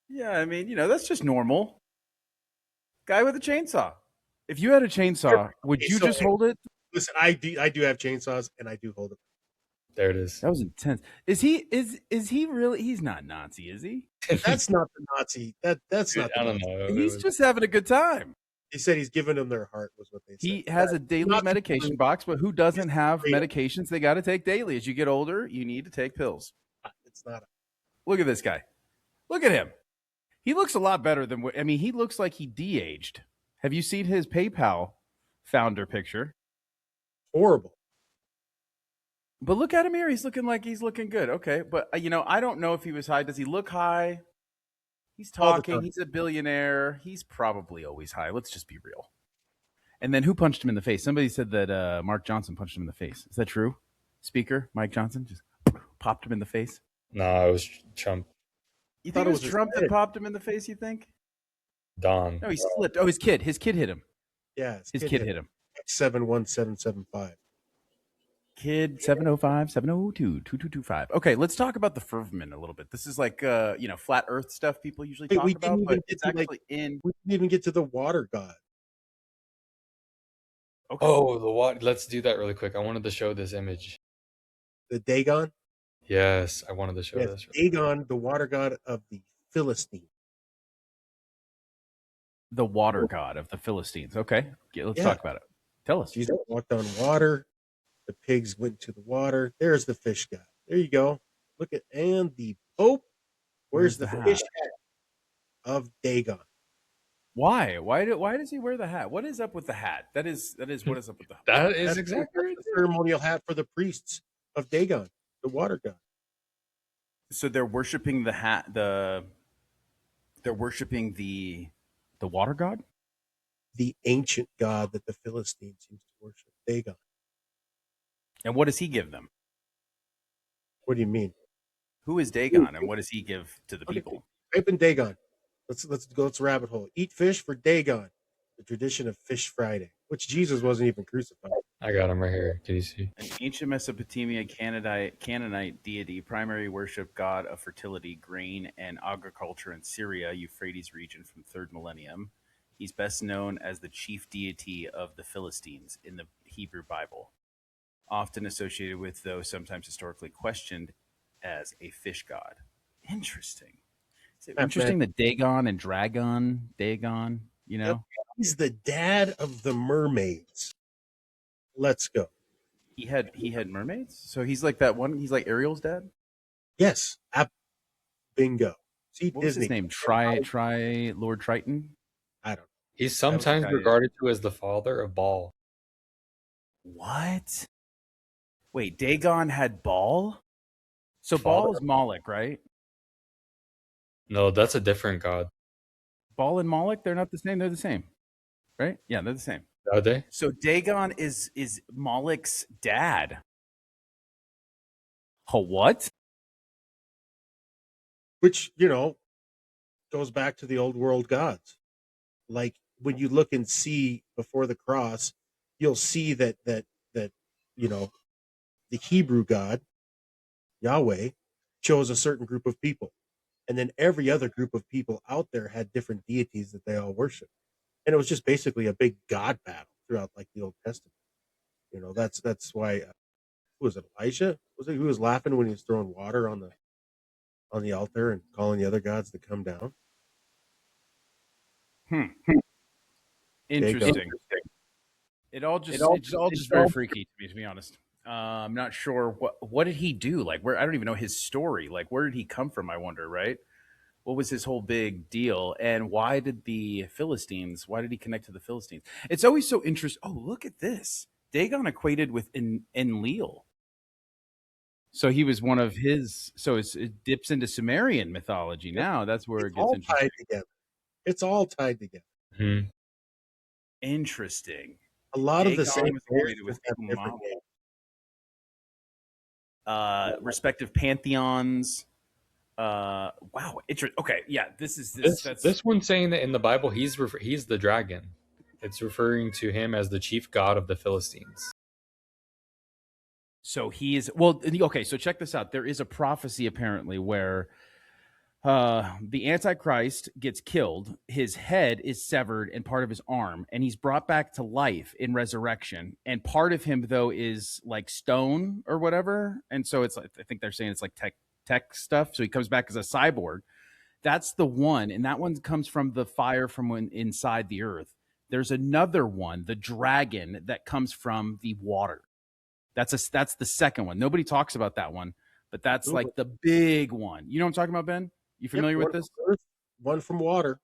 Yeah, I mean, that's just normal. Guy with a chainsaw. If you had a chainsaw, would you just hold it? Listen, I do have chainsaws, and I do hold it. There it is. That was intense. Is he really? He's not Nazi, is he? That's not the Nazi. That's Dude, not the I don't Nazi. know. He's just having a good time. They said he's giving them their heart, was what they said. He has a daily Nazi medication box, but who doesn't have medications they got to take daily? As you get older, you need to take pills. It's not. Look at this guy. Look at him. He looks a lot better than he looks like he de-aged. Have you seen his PayPal founder picture? Horrible. But look at him here. He's looking like he's looking good. Okay. But, I don't know if he was high. Does he look high? He's talking. He's a billionaire. He's probably always high. Let's just be real. And then who punched him in the face? Somebody said that Mark Johnson punched him in the face. Is that true? Speaker Mike Johnson just popped him in the face? No, it was Trump. You think it was Trump that popped him in the face, you think? Don. No, he slipped. Oh, his kid. His kid hit him. Yeah, his kid hit him. 71775. Kid 705-702-2225. Okay, let's talk about the firmament a little bit. This is like flat Earth stuff people usually talk about, but it's actually in. We didn't even get to the water god. Okay. Oh, the water. Let's do that really quick. I wanted to show this image. The Dagon. Yes, I wanted to show this. Dagon, the water god of the Philistines. The water god of the Philistines. Okay, let's talk about it. Tell us. Jesus walked on water. The pigs went to the water. There's the fish god. There you go. Look at and the Pope. Where's the fish head of Dagon? Why? Why does he wear the hat? What is up with the hat? That is what is up with the hat? That's exactly the ceremonial hat for the priests of Dagon, the water god. So they're worshiping the hat. They're worshiping the water god, the ancient god that the Philistines used to worship, Dagon. And what does he give them? What do you mean? Who is Dagon, and what does he give to the people? Type in Dagon. Let's go. Let's rabbit hole. Eat fish for Dagon, the tradition of Fish Friday, which Jesus wasn't even crucified. I got him right here. Can you see? An ancient Mesopotamia Canaanite deity, primary worship god of fertility, grain, and agriculture in Syria, Euphrates region from 3rd millennium. He's best known as the chief deity of the Philistines in the Hebrew Bible, often associated with, though sometimes historically questioned, as a fish god. Interesting. Is it interesting that Dagon and Dagon, He's the dad of the mermaids. Let's go. He had mermaids? So he's like that one, he's like Ariel's dad? Yes. Bingo. See, what was his name? Lord Triton? I don't know. He's sometimes regarded to as the father of Baal. What? Wait, Dagon had Baal? So Baal is Moloch, right? No, that's a different god. Baal and Moloch, they're not the same. They're the same, right? Yeah, they're the same. Are they? So Dagon is Moloch's dad. Oh, what? Which, goes back to the old world gods. Like when you look and see before the cross, you'll see that the Hebrew God, Yahweh, chose a certain group of people. And then every other group of people out there had different deities that they all worshiped. And it was just basically a big God battle throughout like the Old Testament. That's why who was it, Elijah? Was it who was laughing when he was throwing water on the altar and calling the other gods to come down? Interesting. It's all just very freaky to be honest. I'm not sure what did he do? Like I don't even know his story. Like where did he come from? I wonder, right? What was his whole big deal? And why did he connect to the Philistines? It's always so interesting. Oh, look at this. Dagon equated with Enlil. So he was one of his, so it dips into Sumerian mythology now. That's where it gets interesting. Tied together. It's all tied together. Mm-hmm. Interesting. A lot of the same with respective pantheons. Wow. Okay. Yeah. This one's saying that in the Bible he's the dragon. It's referring to him as the chief god of the Philistines. So he is okay. So check this out. There is a prophecy apparently where the Antichrist gets killed. His head is severed and part of his arm, and he's brought back to life in resurrection. And part of him though is like stone or whatever. And so it's like I think they're saying it's like tech stuff. So he comes back as a cyborg. That's the one, and that one comes from the fire from inside the earth. There's another one, the dragon, that comes from the water. That's the second one. Nobody talks about that one, but that's like the big one. You know what I'm talking about, Ben? You familiar with this? Earth, one from water.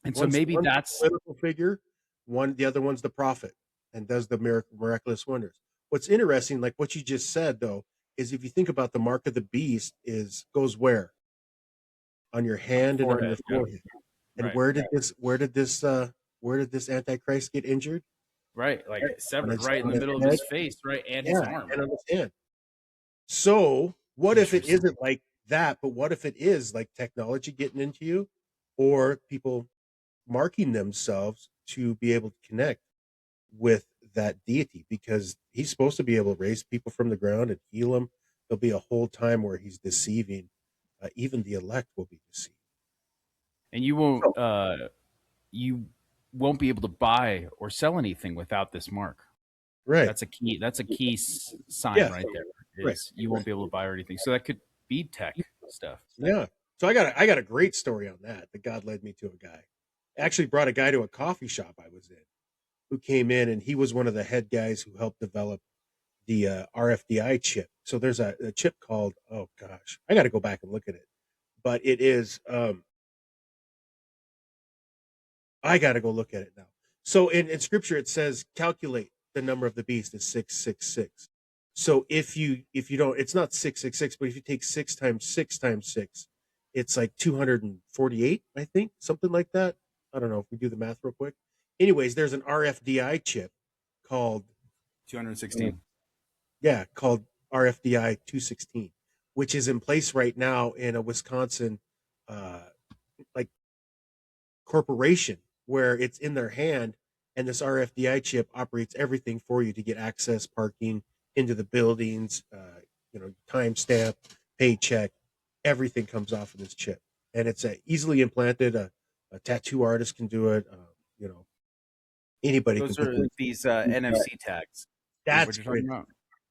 And so maybe that's a political figure. The other one's the prophet and does the miraculous wonders. What's interesting, like what you just said, though, is if you think about the mark of the beast goes where? On your hand and on your forehead. Yeah. And right. Where did this Antichrist get injured? Right, like severed right in the middle of his face, right, and his arm. And on his hand. So what if it isn't like that, but what if it is like technology getting into you or people marking themselves to be able to connect with that deity, because he's supposed to be able to raise people from the ground and heal them. There'll be a whole time where he's deceiving. Even the elect will be deceived. And you won't be able to buy or sell anything without this mark. Right. That's a key sign right there. Right. You won't be able to buy or anything. So that could be tech stuff. Yeah. So I got a great story on that God led me to a guy. Actually brought a guy to a coffee shop I was in who came in, and he was one of the head guys who helped develop the RFDI chip. So there's a chip called, oh gosh, I got to go back and look at it, but it is, I got to go look at it now. So in scripture, it says, calculate the number of the beast is 666. So if you don't, it's not 666, but if you take 6 times 6 times 6, it's like 248, I think, something like that. I don't know if we do the math real quick. Anyways, there's an RFDI chip called 216. Called RFDI 216, which is in place right now in a Wisconsin like corporation where it's in their hand, and this RFDI chip operates everything for you to get access, parking, into the buildings, timestamp, paycheck, everything comes off of this chip. And it's easily implanted. A tattoo artist can do it. Anybody Those can are these NFC tags. That's what you're talking about.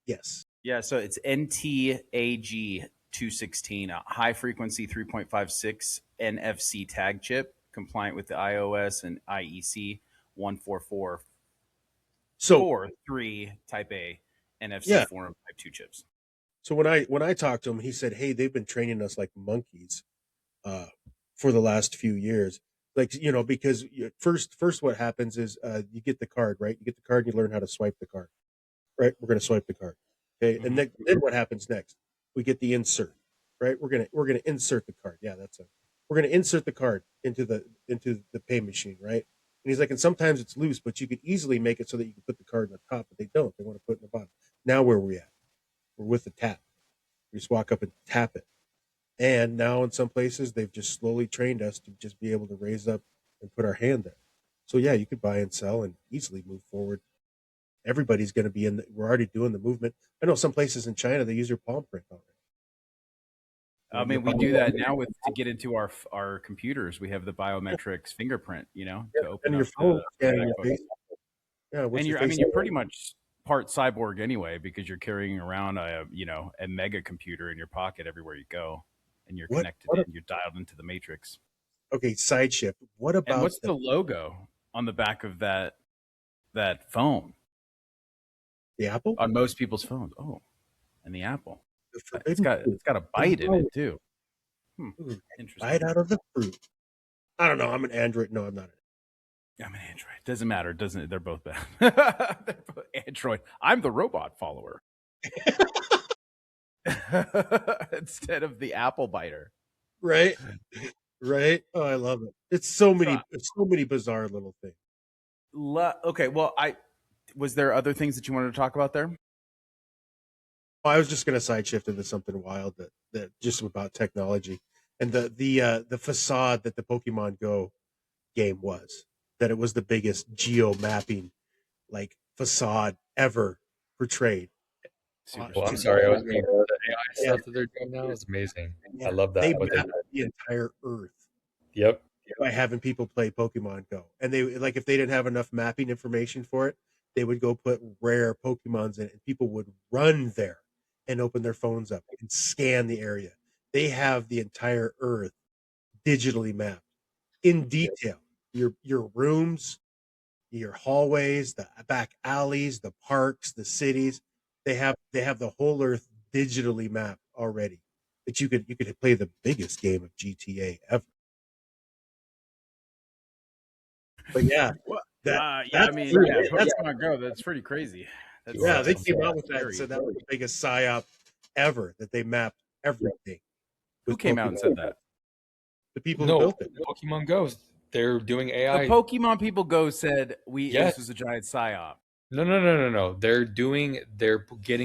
Yes. Yeah, so it's NTAG 216, a high frequency 3.56 NFC tag chip, compliant with the iOS and IEC 14443 Type A NFC Forum Type 2 chips. So when I talked to him, he said, "Hey, they've been training us like monkeys for the last few years." Like, because first what happens is you get the card, right? You get the card and you learn how to swipe the card, right? We're going to swipe the card. Okay. Mm-hmm. And then what happens next? We get the insert, right? We're going to insert the card. Yeah, we're going to insert the card into the pay machine, right? And he's like, and sometimes it's loose, but you could easily make it so that you can put the card in the top, but they don't. They want to put it in the bottom. Now where are we at? We're with the tap. We just walk up and tap it. And now in some places, they've just slowly trained us to just be able to raise up and put our hand there. So yeah, you could buy and sell and easily move forward. Everybody's going to be we're already doing the movement. I know some places in China, they use your palm print already. I mean, we do that now to get into our computers. We have the biometrics fingerprint, to open your up phone, your face. Yeah, and you're pretty much part cyborg anyway, because you're carrying around a mega computer in your pocket everywhere you go, and you're connected and you're dialed into the matrix. Okay, side shift. What about and what's the logo on the back of that phone? The Apple? On most people's phones. Oh, and the Apple. It's got a bite in it too. Interesting. Bite out of the fruit. I don't know. I'm an Android. No, I'm not. I'm an Android. Doesn't matter. They're both bad. They're both Android. I'm the robot follower. Instead of the Apple biter. Right. Right. Oh, I love it. It's so many bizarre little things. Okay. Well, was there other things that you wanted to talk about there? I was just going to side shift into something wild that just about technology and the facade that the Pokemon Go game was, that it was the biggest geo mapping like facade ever portrayed. Super Well, I'm smart. sorry, I was being the AI stuff that they're doing now is amazing. I love They that. What they map the entire Earth Yep. by having people play Pokemon Go. And they like if they didn't have enough mapping information for it, they would go put rare Pokemons in it, and people would run there and open their phones up and scan the area. They have the entire Earth digitally mapped in detail. Your rooms, your hallways, the back alleys, the parks, the cities. They have the whole Earth digitally mapped already. That you could play the biggest game of GTA ever. But yeah, Pokemon Go. That's pretty crazy. They came out with that scary. and said that was the biggest psyop ever, that they mapped everything. Who came out and said that? The people who built it. Pokemon Go. They're doing AI. The Pokemon people go said this was a giant psyop. No. They're getting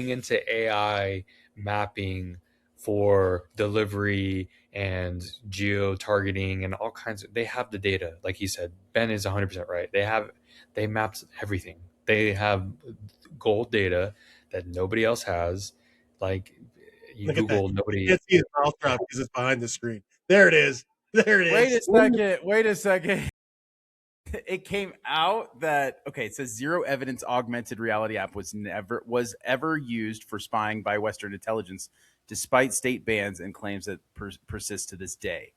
into AI mapping for delivery and geo targeting and all kinds of. They have the data, like he said. Ben is 100% right. They mapped everything. They have gold data that nobody else has. Like you Look Google, nobody. You can't see his mouth drop because it's behind the screen. There it is. Wait a second. It came out that it says zero evidence augmented reality app was ever used for spying by Western intelligence, despite state bans and claims that persist to this day.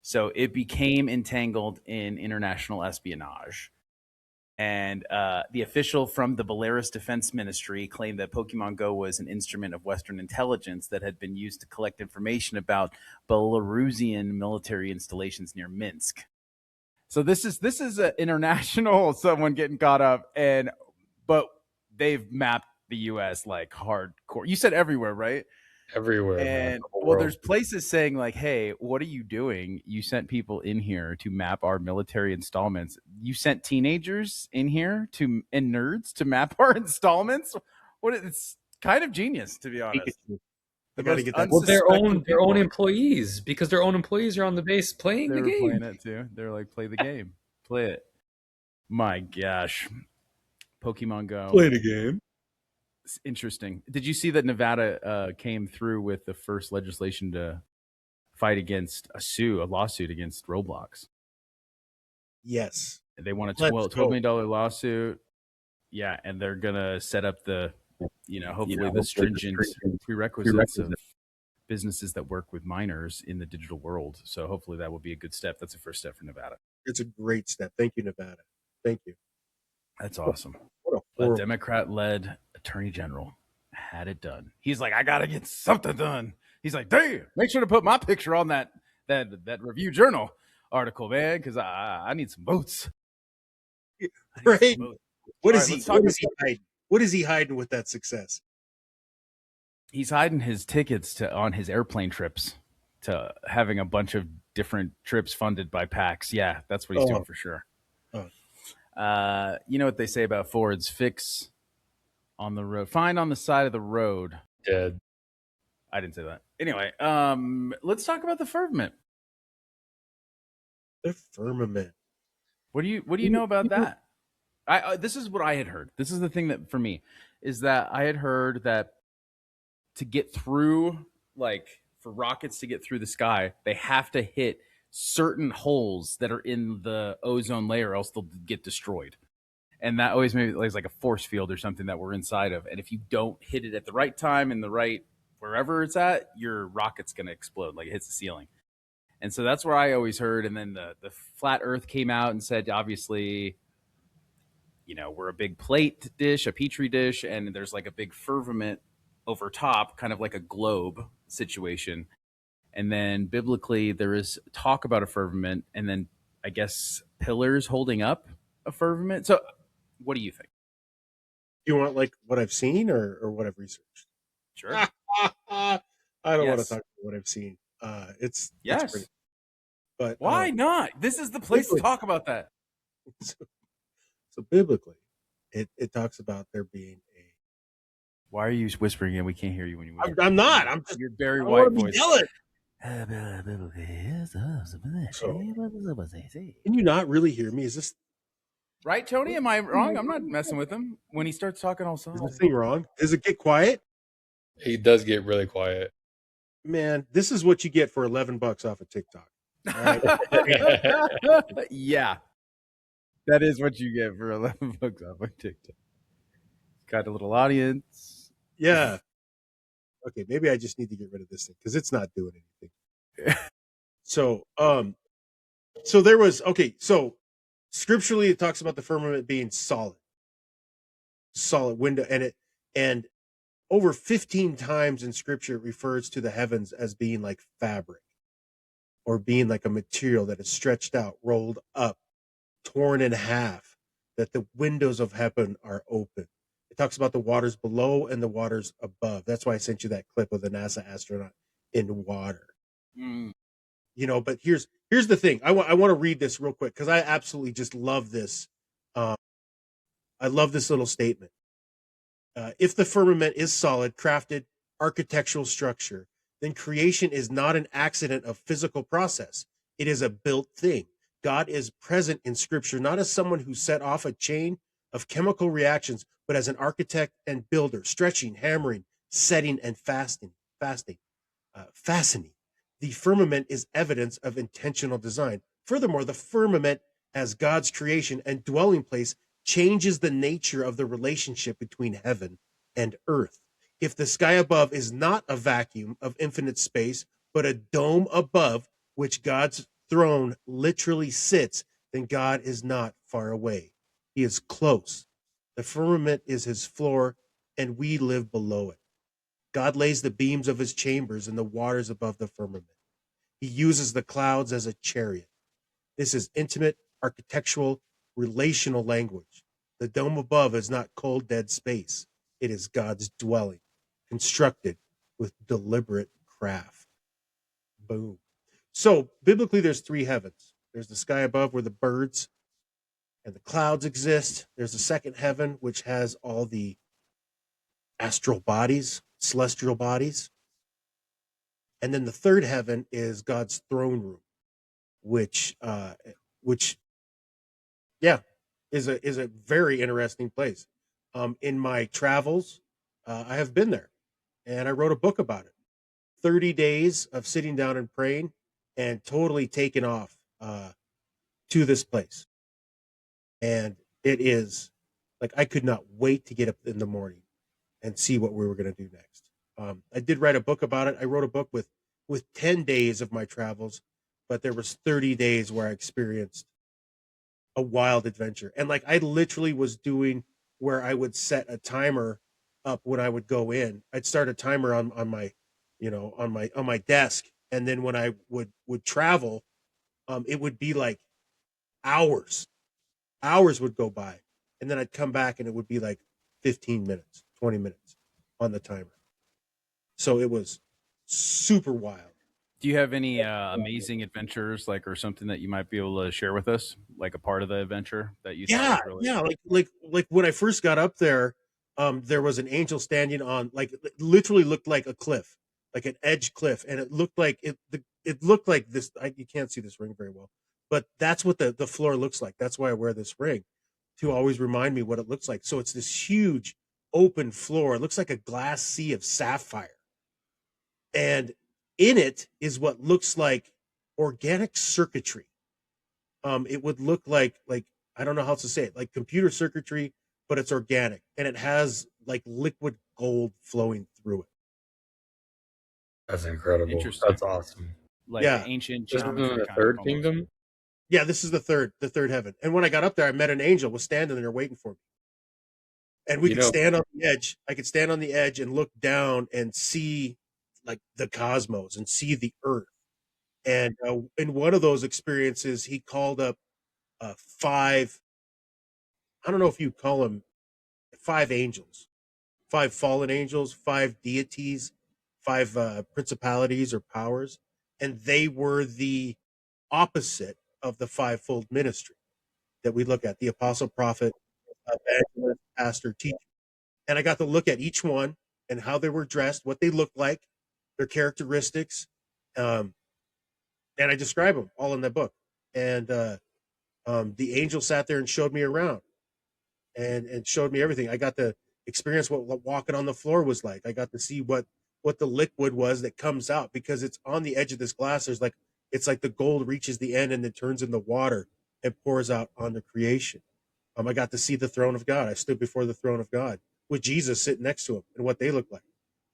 So it became entangled in international espionage. And the official from the Belarus Defense Ministry claimed that Pokemon Go was an instrument of Western intelligence that had been used to collect information about Belarusian military installations near Minsk. So this is an international someone getting caught up, but they've mapped the U.S. like hardcore. You said everywhere, right? Everywhere. And there's places saying like, "Hey, what are you doing? You sent people in here to map our military installments. You sent teenagers in here and nerds to map our installments. It's kind of genius, to be honest." Their own employees, because their own employees are on the base playing the game. Playing it too. They're like, play the game, play it. My gosh, Pokemon Go. Play the game. It's interesting. Did you see that Nevada came through with the first legislation to fight against a lawsuit against Roblox? Yes, they won a $12 million lawsuit. Yeah, and they're gonna set up the. Hopefully the stringent prerequisites of businesses that work with minors in the digital world. So hopefully that will be a good step. That's the first step for Nevada. It's a great step. Thank you, Nevada. Thank you. That's awesome. A Democrat-led attorney general had it done. He's like, I got to get something done. He's like, damn, make sure to put my picture on that Review Journal article, man, because I need some votes. Right. What is he hiding? What is he hiding with that success? He's hiding his tickets on his airplane trips, to having a bunch of different trips funded by PACs. Yeah, that's what he's doing for sure. You know what they say about Fords? Fix on the road. Find on the side of the road. Dead. I didn't say that. Anyway, let's talk about the firmament. The firmament. What do you know about that? This is what I had heard. This is the thing that for me is that I had heard that to get through, like for rockets to get through the sky, they have to hit certain holes that are in the ozone layer, else they'll get destroyed. And that always made it like a force field or something that we're inside of. And if you don't hit it at the right time in the right wherever it's at, your rocket's going to explode, like it hits the ceiling. And so that's where I always heard. And then the flat Earth came out and said, obviously, we're a big plate dish, a petri dish, and there's like a big firmament over top, kind of like a globe situation. And then biblically, there is talk about a firmament, and then I guess pillars holding up a firmament. So what do you think? Do you want like what I've seen or what I've researched? Sure. I don't want to talk about what I've seen. It's pretty, but why not? This is the place to talk about that. So biblically, it talks about there being a. Why are you whispering and we can't hear you when you whisper? I'm not. I'm just your Barry White voice. Can you not really hear me? Is this right, Tony? Am I wrong? I'm not messing with him. When he starts talking all soft. Is this thing wrong? Does it get quiet? He does get really quiet. Man, this is what you get for $11 off of TikTok. All right? Yeah. That is what you get for $11 off of TikTok. Got a little audience. Yeah. Okay, maybe I just need to get rid of this thing because it's not doing anything. So there was so scripturally it talks about the firmament being solid window, and over 15 times in scripture it refers to the heavens as being like fabric or being like a material that is stretched out, rolled up, torn in half, that the windows of heaven are open. It talks about the waters below and the waters above. That's why I sent you that clip of the NASA astronaut in water. But here's the thing. I want to read this real quick because I absolutely just love this. I love this little statement. If the firmament is solid, crafted architectural structure, then creation is not an accident of physical process. It is a built thing. God is present in scripture, not as someone who set off a chain of chemical reactions, but as an architect and builder, stretching, hammering, setting, and fastening. The firmament is evidence of intentional design. Furthermore, the firmament as God's creation and dwelling place changes the nature of the relationship between heaven and earth. If the sky above is not a vacuum of infinite space, but a dome above which God's throne literally sits, then God is not far away. He is close. The firmament is his floor, and we live below it. God lays the beams of his chambers in the waters above the firmament. He uses the clouds as a chariot. This is intimate, architectural, relational language. The dome above is not cold, dead space. It is God's dwelling, constructed with deliberate craft. Boom. So biblically, there's three heavens. There's the sky above where the birds and the clouds exist. There's the second heaven, which has all the astral bodies, celestial bodies. And then the third heaven is God's throne room, which is a very interesting place. In my travels, I have been there, and I wrote a book about it. 30 days of sitting down and praying, and totally taken off to this place. And it is like I could not wait to get up in the morning and see what we were going to do next. I did write a book about it. I wrote a book with 10 days of my travels, but there was 30 days where I experienced a wild adventure. And like I literally was doing where I would set a timer up when I would go in. I'd start a timer on my, on my desk. And then when I would travel, it would be like hours would go by. And then I'd come back and it would be like 15 minutes, 20 minutes on the timer. So it was super wild. Do you have any amazing adventures, or something that you might be able to share with us, like a part of the adventure that you thought was really... Like when I first got up there, there was an angel standing on, like, it literally looked like a cliff, like an edge cliff, and it looked like it looked like this. You can't see this ring very well, but that's what the floor looks like. That's why I wear this ring, to always remind me what it looks like. So it's this huge open floor. It looks like a glass sea of sapphire, and in it is what looks like organic circuitry. It would look like I don't know how else to say it, like computer circuitry, but it's organic, and it has like liquid gold flowing through it. That's incredible. Interesting. That's awesome. Like ancient This is geometry the kind third of kingdom? Yeah, this is the third heaven. And when I got up there, I met an angel was standing there waiting for me. And we could stand on the edge. I could stand on the edge and look down and see like the cosmos and see the earth. And in one of those experiences, he called up 5, I don't know if you call them 5 angels, 5 fallen angels, 5 deities, 5 principalities or powers. And they were the opposite of the fivefold ministry that we look at: the apostle, prophet, evangelist, pastor, teacher. And I got to look at each one and how they were dressed, what they looked like, their characteristics. And I describe them all in the book. And the angel sat there and showed me around and showed me everything. I got to experience what walking on the floor was like. I got to see what the liquid was that comes out, because it's on the edge of this glass. There's like, it's like the gold reaches the end and it turns into water and pours out on the creation. I got to see the throne of God. I stood before the throne of God with Jesus sitting next to him and what they look like.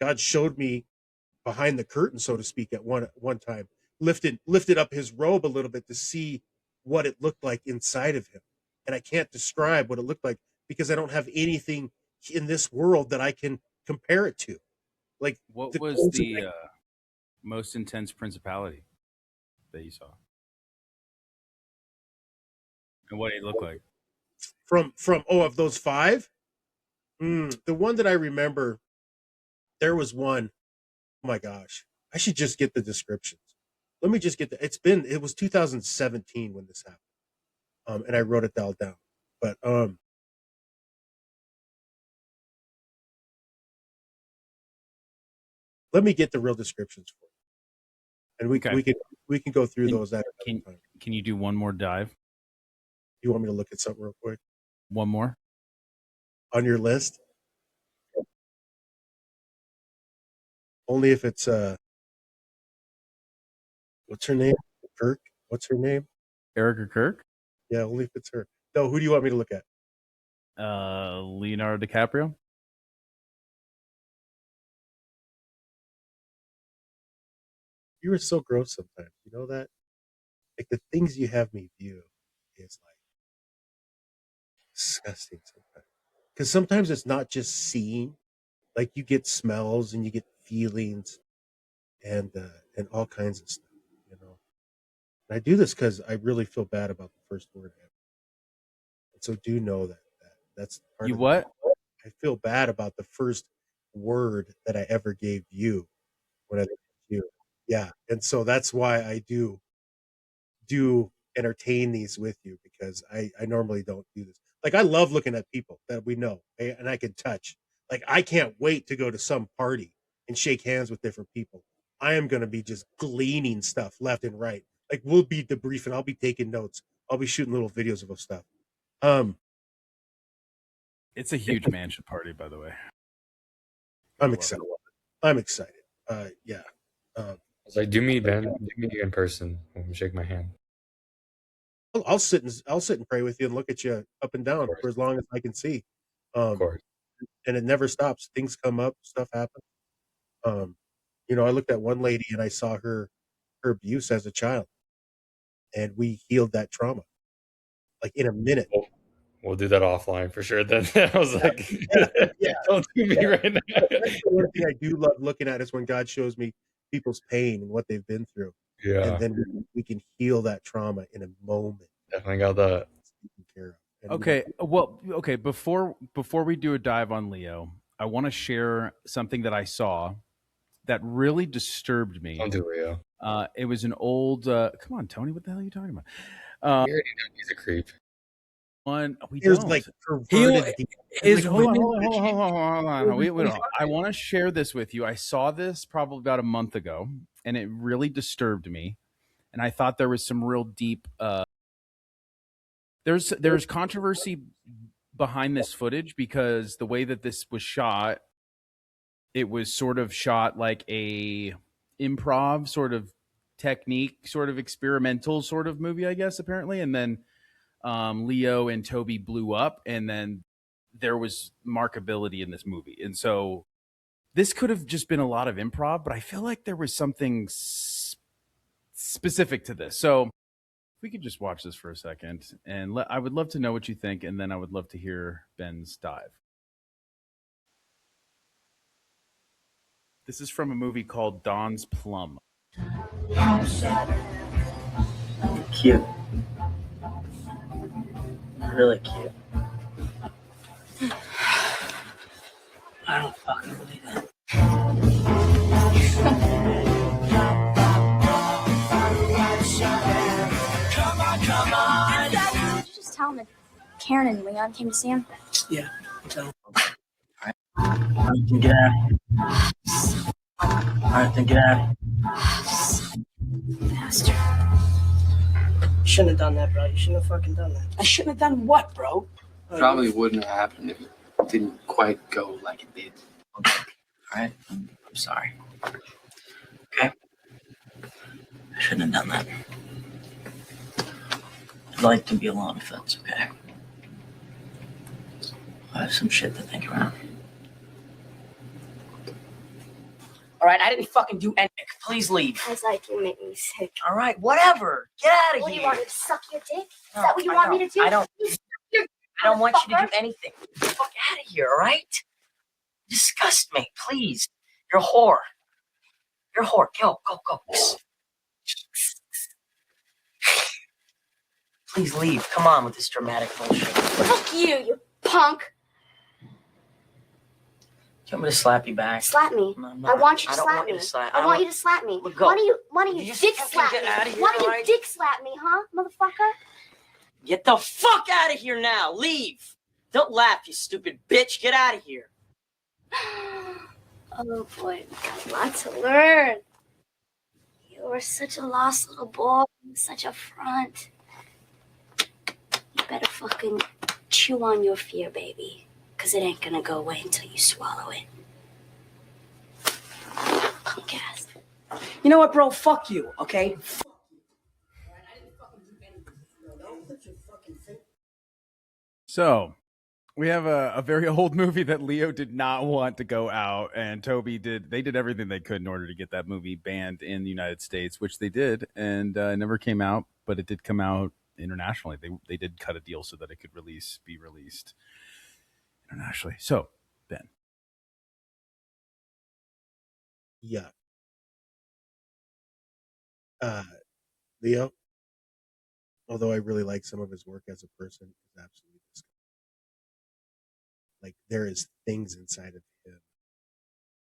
God showed me behind the curtain, so to speak, at one time, lifted up his robe a little bit to see what it looked like inside of him. And I can't describe what it looked like because I don't have anything in this world that I can compare it to. Like, what was the most intense principality that you saw, and what it looked like? From of those 5, the one that I remember, there was one. Oh my gosh, I should just get the descriptions. Let me just get it was 2017 when this happened, and I wrote it all down. But let me get the real descriptions for you, and we can go through those at another time. Can you do one more dive? You want me to look at something real quick? One more on your list? Only if it's what's her name? Kirk? What's her name? Erica Kirk? Yeah, only if it's her. No, who do you want me to look at? Leonardo DiCaprio. You are so gross sometimes. You know that? Like, the things you have me view is like disgusting sometimes. Because sometimes it's not just seeing. Like, you get smells and you get feelings and all kinds of stuff, you know. And I do this because I really feel bad about the first word ever. And so do know that's part you of what? I feel bad about the first word that I ever gave you when I looked at you. Yeah. And so that's why I do entertain these with you, because I normally don't do this. Like, I love looking at people that we know and I can touch. Like, I can't wait to go to some party and shake hands with different people. I am going to be just gleaning stuff left and right. Like, we'll be debriefing. I'll be taking notes. I'll be shooting little videos of stuff. It's a huge mansion party, by the way. I'm excited. I'm excited. Yeah. It's like, do me in person. Shake my hand. I'll sit and pray with you and look at you up and down for as long as I can see. Of course. And it never stops. Things come up, stuff happens. You know, I looked at one lady and I saw her abuse as a child, and we healed that trauma like in a minute. We'll do that offline for sure. Then I was like, yeah. Don't do me right now. That's the one thing I do love looking at is when God shows me people's pain and what they've been through. Yeah. And then we can heal that trauma in a moment. Definitely got that. Okay. Well, okay. Before we do a dive on Leo, I want to share something that I saw that really disturbed me. Don't do Leo. It was an old. Come on, Tony. What the hell are you talking about? We already know he's a creep. We don't. Like perverted. Hold on. We don't. I want to share this with you. I saw this probably about a month ago, and it really disturbed me. And I thought there was some real deep. There's controversy behind this footage because the way that this was shot, it was sort of shot like a improv sort of technique, sort of experimental sort of movie, I guess, apparently. And then Leo and Toby blew up, and then there was markability in this movie. And so this could have just been a lot of improv, but I feel like there was something specific to this. So if we could just watch this for a second, and I would love to know what you think, and then I would love to hear Ben's dive. This is from a movie called Don's Plum. Cute. Really cute. I don't fucking believe it. Come on. Did you just tell him that Karen and Leon came to see him? Yeah, tell him. Alright, then get out. Alright, then get out. Bastard. You shouldn't have done that, bro. You shouldn't have fucking done that. I shouldn't have done what, bro? Probably wouldn't have happened if didn't quite go like it did. Okay. All right. I'm sorry. Okay. I shouldn't have done that. I'd like to be alone if that's okay. I have some shit to think about. All right, I didn't fucking do anything. Please leave. I was like, you make me sick. All right, whatever. Get out of What do here. you want me to suck your dick? Is No, that what you want me to do? I don't. You suck your I don't want you to motherfucker. do anything. Get the fuck out of here, all right? You disgust me, please. You're a whore. You're a whore. Go. Please leave. Come on with this dramatic bullshit. Fuck you punk. Do you want me to slap you back? Slap me. No, I want you to I don't slap want me. you to slap. I want you to slap me. Look, go. Why don't you You just dick fucking slap get me? out of here, Why don't you alright? dick slap me, huh, motherfucker? Get the fuck out of here now. Leave. Don't laugh, you stupid bitch. Get out of here. Oh boy, we got a lot to learn. You were such a lost little boy, such a front. You better fucking chew on your fear, baby, because it ain't gonna go away until you swallow it. Punk ass. You know what, bro? Fuck you, okay? So we have a very old movie that Leo did not want to go out, and Toby did. They did everything they could in order to get that movie banned in the United States, which they did, and it never came out, but it did come out internationally. They did cut a deal so that it could be released internationally. So, Ben. Yeah. Leo, although I really like some of his work as a person, is absolutely disgusting. Like, there is things inside of him,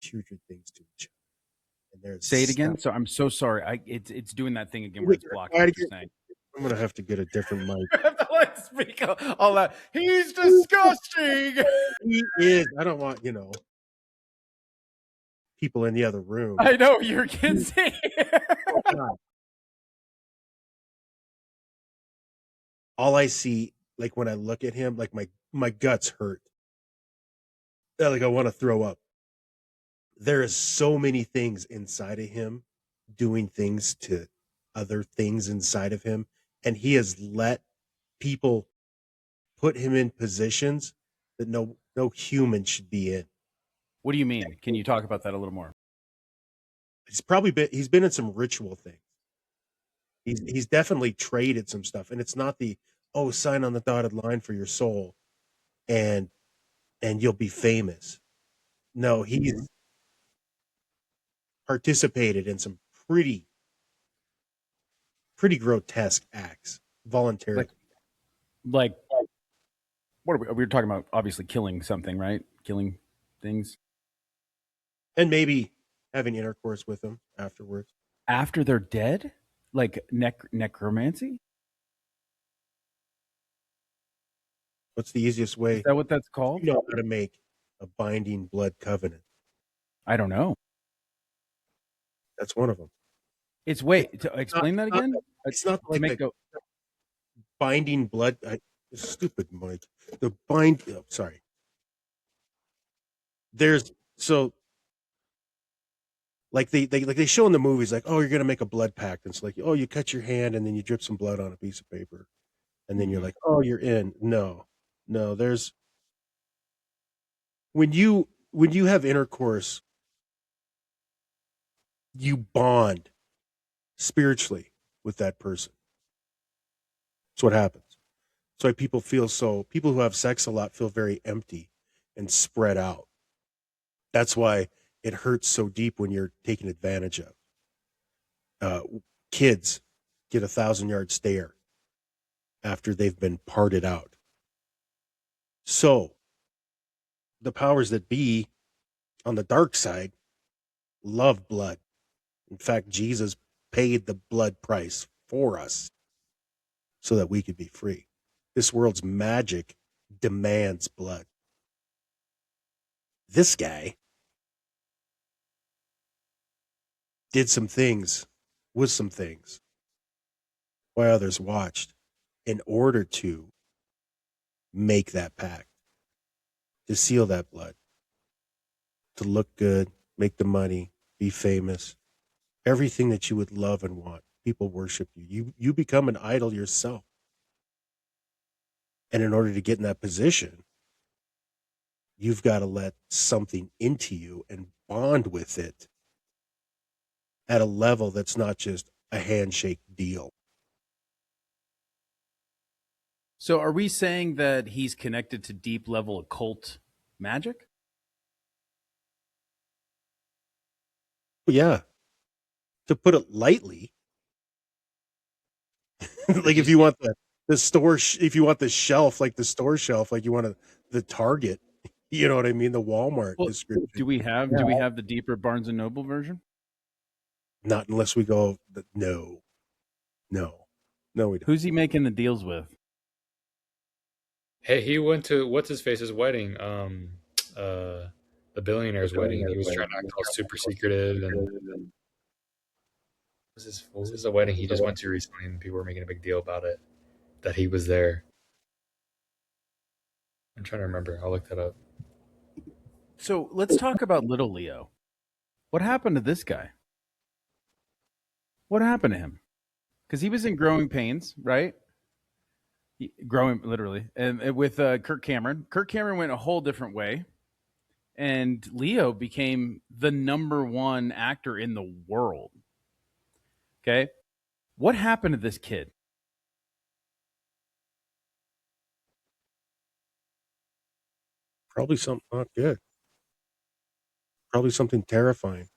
putrid things to each other. And there's Say it again. stuff- So I'm so sorry. It's doing that thing again where it's blocking what you're saying. I'm gonna have to get a different mic. I have to like speak all that. He's disgusting. He is. I don't want, people in the other room. I know you're kidding. Oh, God. All I see, like when I look at him, like my guts hurt. Like I want to throw up. There is so many things inside of him doing things to other things inside of him, and he has let people put him in positions that no human should be in. What do you mean? Can you talk about that a little more? He's been in some ritual things. He's definitely traded some stuff, and it's not the sign on the dotted line for your soul and you'll be famous. No, he's participated in some pretty grotesque acts voluntarily. Like what are we were talking about? Obviously killing something, right? Killing things. And maybe having intercourse with them afterwards. After they're dead? Like necromancy? What's the easiest way? Is that what that's called? You know how to make a binding blood covenant. I don't know. That's one of them. It's explain that again. It's not like make a a binding blood. Stupid Mike. Sorry. There's like they show in the movies, like, oh, you're gonna make a blood pact. And it's like, oh, you cut your hand and then you drip some blood on a piece of paper, and then you're like, oh, you're in. No. There's when you have intercourse, you bond spiritually with that person. That's what happens. That's why people who have sex a lot feel very empty and spread out. That's why it hurts so deep when you're taken advantage of. Kids get 1,000-yard stare after they've been parted out. So the powers that be on the dark side love blood. In fact, Jesus paid the blood price for us so that we could be free. This world's magic demands blood. This guy did some things with some things while others watched in order to make that pact, to seal that blood, to look good, make the money, be famous, everything that you would love and want. People worship you. You become an idol yourself. And in order to get in that position, you've got to let something into you and bond with it at a level that's not just a handshake deal. So are we saying that he's connected to deep level occult magic? Yeah. To put it lightly, like if you want the store, if you want the shelf, like the store shelf, like you want the Target, you know what I mean? The Walmart description. Do we have the deeper Barnes and Noble version? Not unless we go, no, we don't. Who's he making the deals with? Hey, he went to what's his face's wedding, the billionaire's wedding, and he was trying to act all super secretive. And what was the wedding he just went to recently, and people were making a big deal about it, that he was there. I'm trying to remember. I'll look that up. So let's talk about little Leo. What happened to this guy? What happened to him? Because he was in Growing Pains, right? Growing, literally. And with Kirk Cameron. Kirk Cameron went a whole different way. And Leo became the #1 actor in the world. Okay? What happened to this kid? Probably something not good. Probably something terrifying.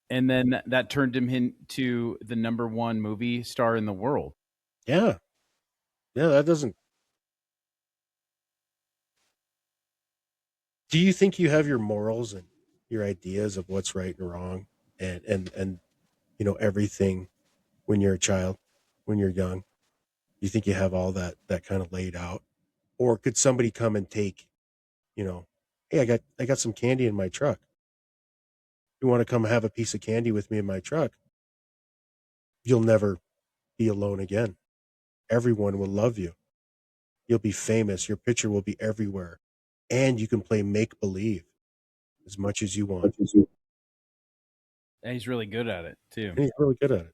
And then that turned him into the #1 movie star in the world. Yeah. Yeah, that doesn't. Do you think you have your morals and your ideas of what's right and wrong and you know, everything when you're a child, when you're young? You think you have all that kind of laid out? Or could somebody come and take, you know, hey, I got some candy in my truck. You want to come have a piece of candy with me in my truck? You'll never be alone again. Everyone will love you. You'll be famous. Your picture will be everywhere. And you can play make-believe as much as you want. And he's really good at it, too. And he's really good at it.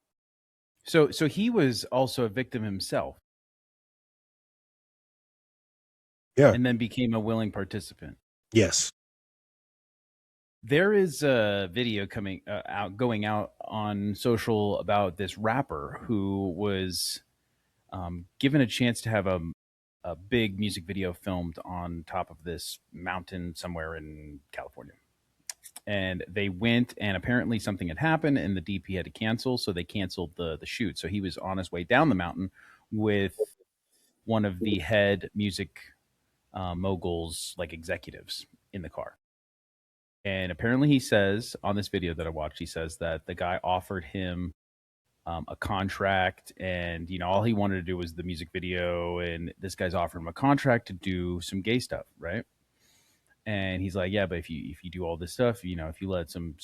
So he was also a victim himself. Yeah. And then became a willing participant. Yes. There is a video going out on social about this rapper who was given a chance to have a big music video filmed on top of this mountain somewhere in California. And they went, and apparently something had happened, and the DP had to cancel, so they canceled the shoot. So he was on his way down the mountain with one of the head music moguls, like executives, in the car. And apparently he says on this video that I watched, he says that the guy offered him a contract, and you know, all he wanted to do was the music video, and this guy's offering him a contract to do some gay stuff, right? And he's like, yeah, but if you do all this stuff, you know, if you let some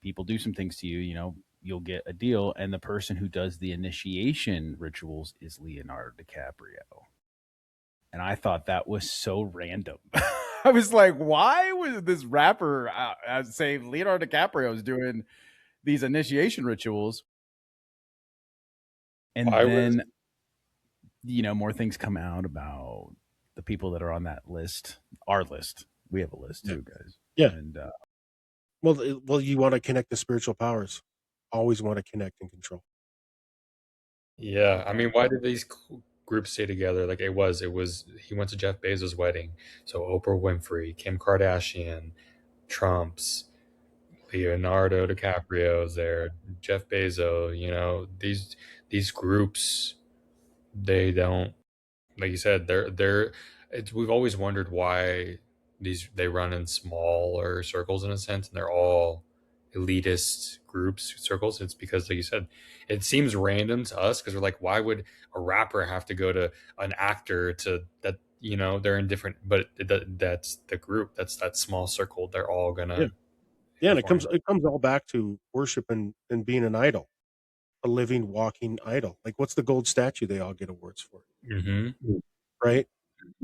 people do some things to you, you know, you'll get a deal. And the person who does the initiation rituals is Leonardo DiCaprio. And I thought that was so random. I was like, why was this rapper saying Leonardo DiCaprio is doing these initiation rituals? And then, you know, more things come out about the people that are on that list, our list. We have a list too, guys. Yeah. And well, you want to connect the spiritual powers. Always want to connect and control. Yeah, I mean, why did these groups stay together? Like it was he went to Jeff Bezos' wedding, so Oprah Winfrey, Kim Kardashian, Trump's, Leonardo DiCaprio's there, Jeff Bezos. You know, these groups, they don't, like you said, we've always wondered why they run in smaller circles in a sense, and they're all elitist groups, circles. It's because, like you said, it seems random to us because we're like, why would a rapper have to go to an actor to that? You know, they're in different, but that's the group. That's that small circle. They're all gonna. Yeah, and it comes all back to worship and being an idol, a living, walking idol. Like, what's the gold statue they all get awards for? Mm-hmm. Right?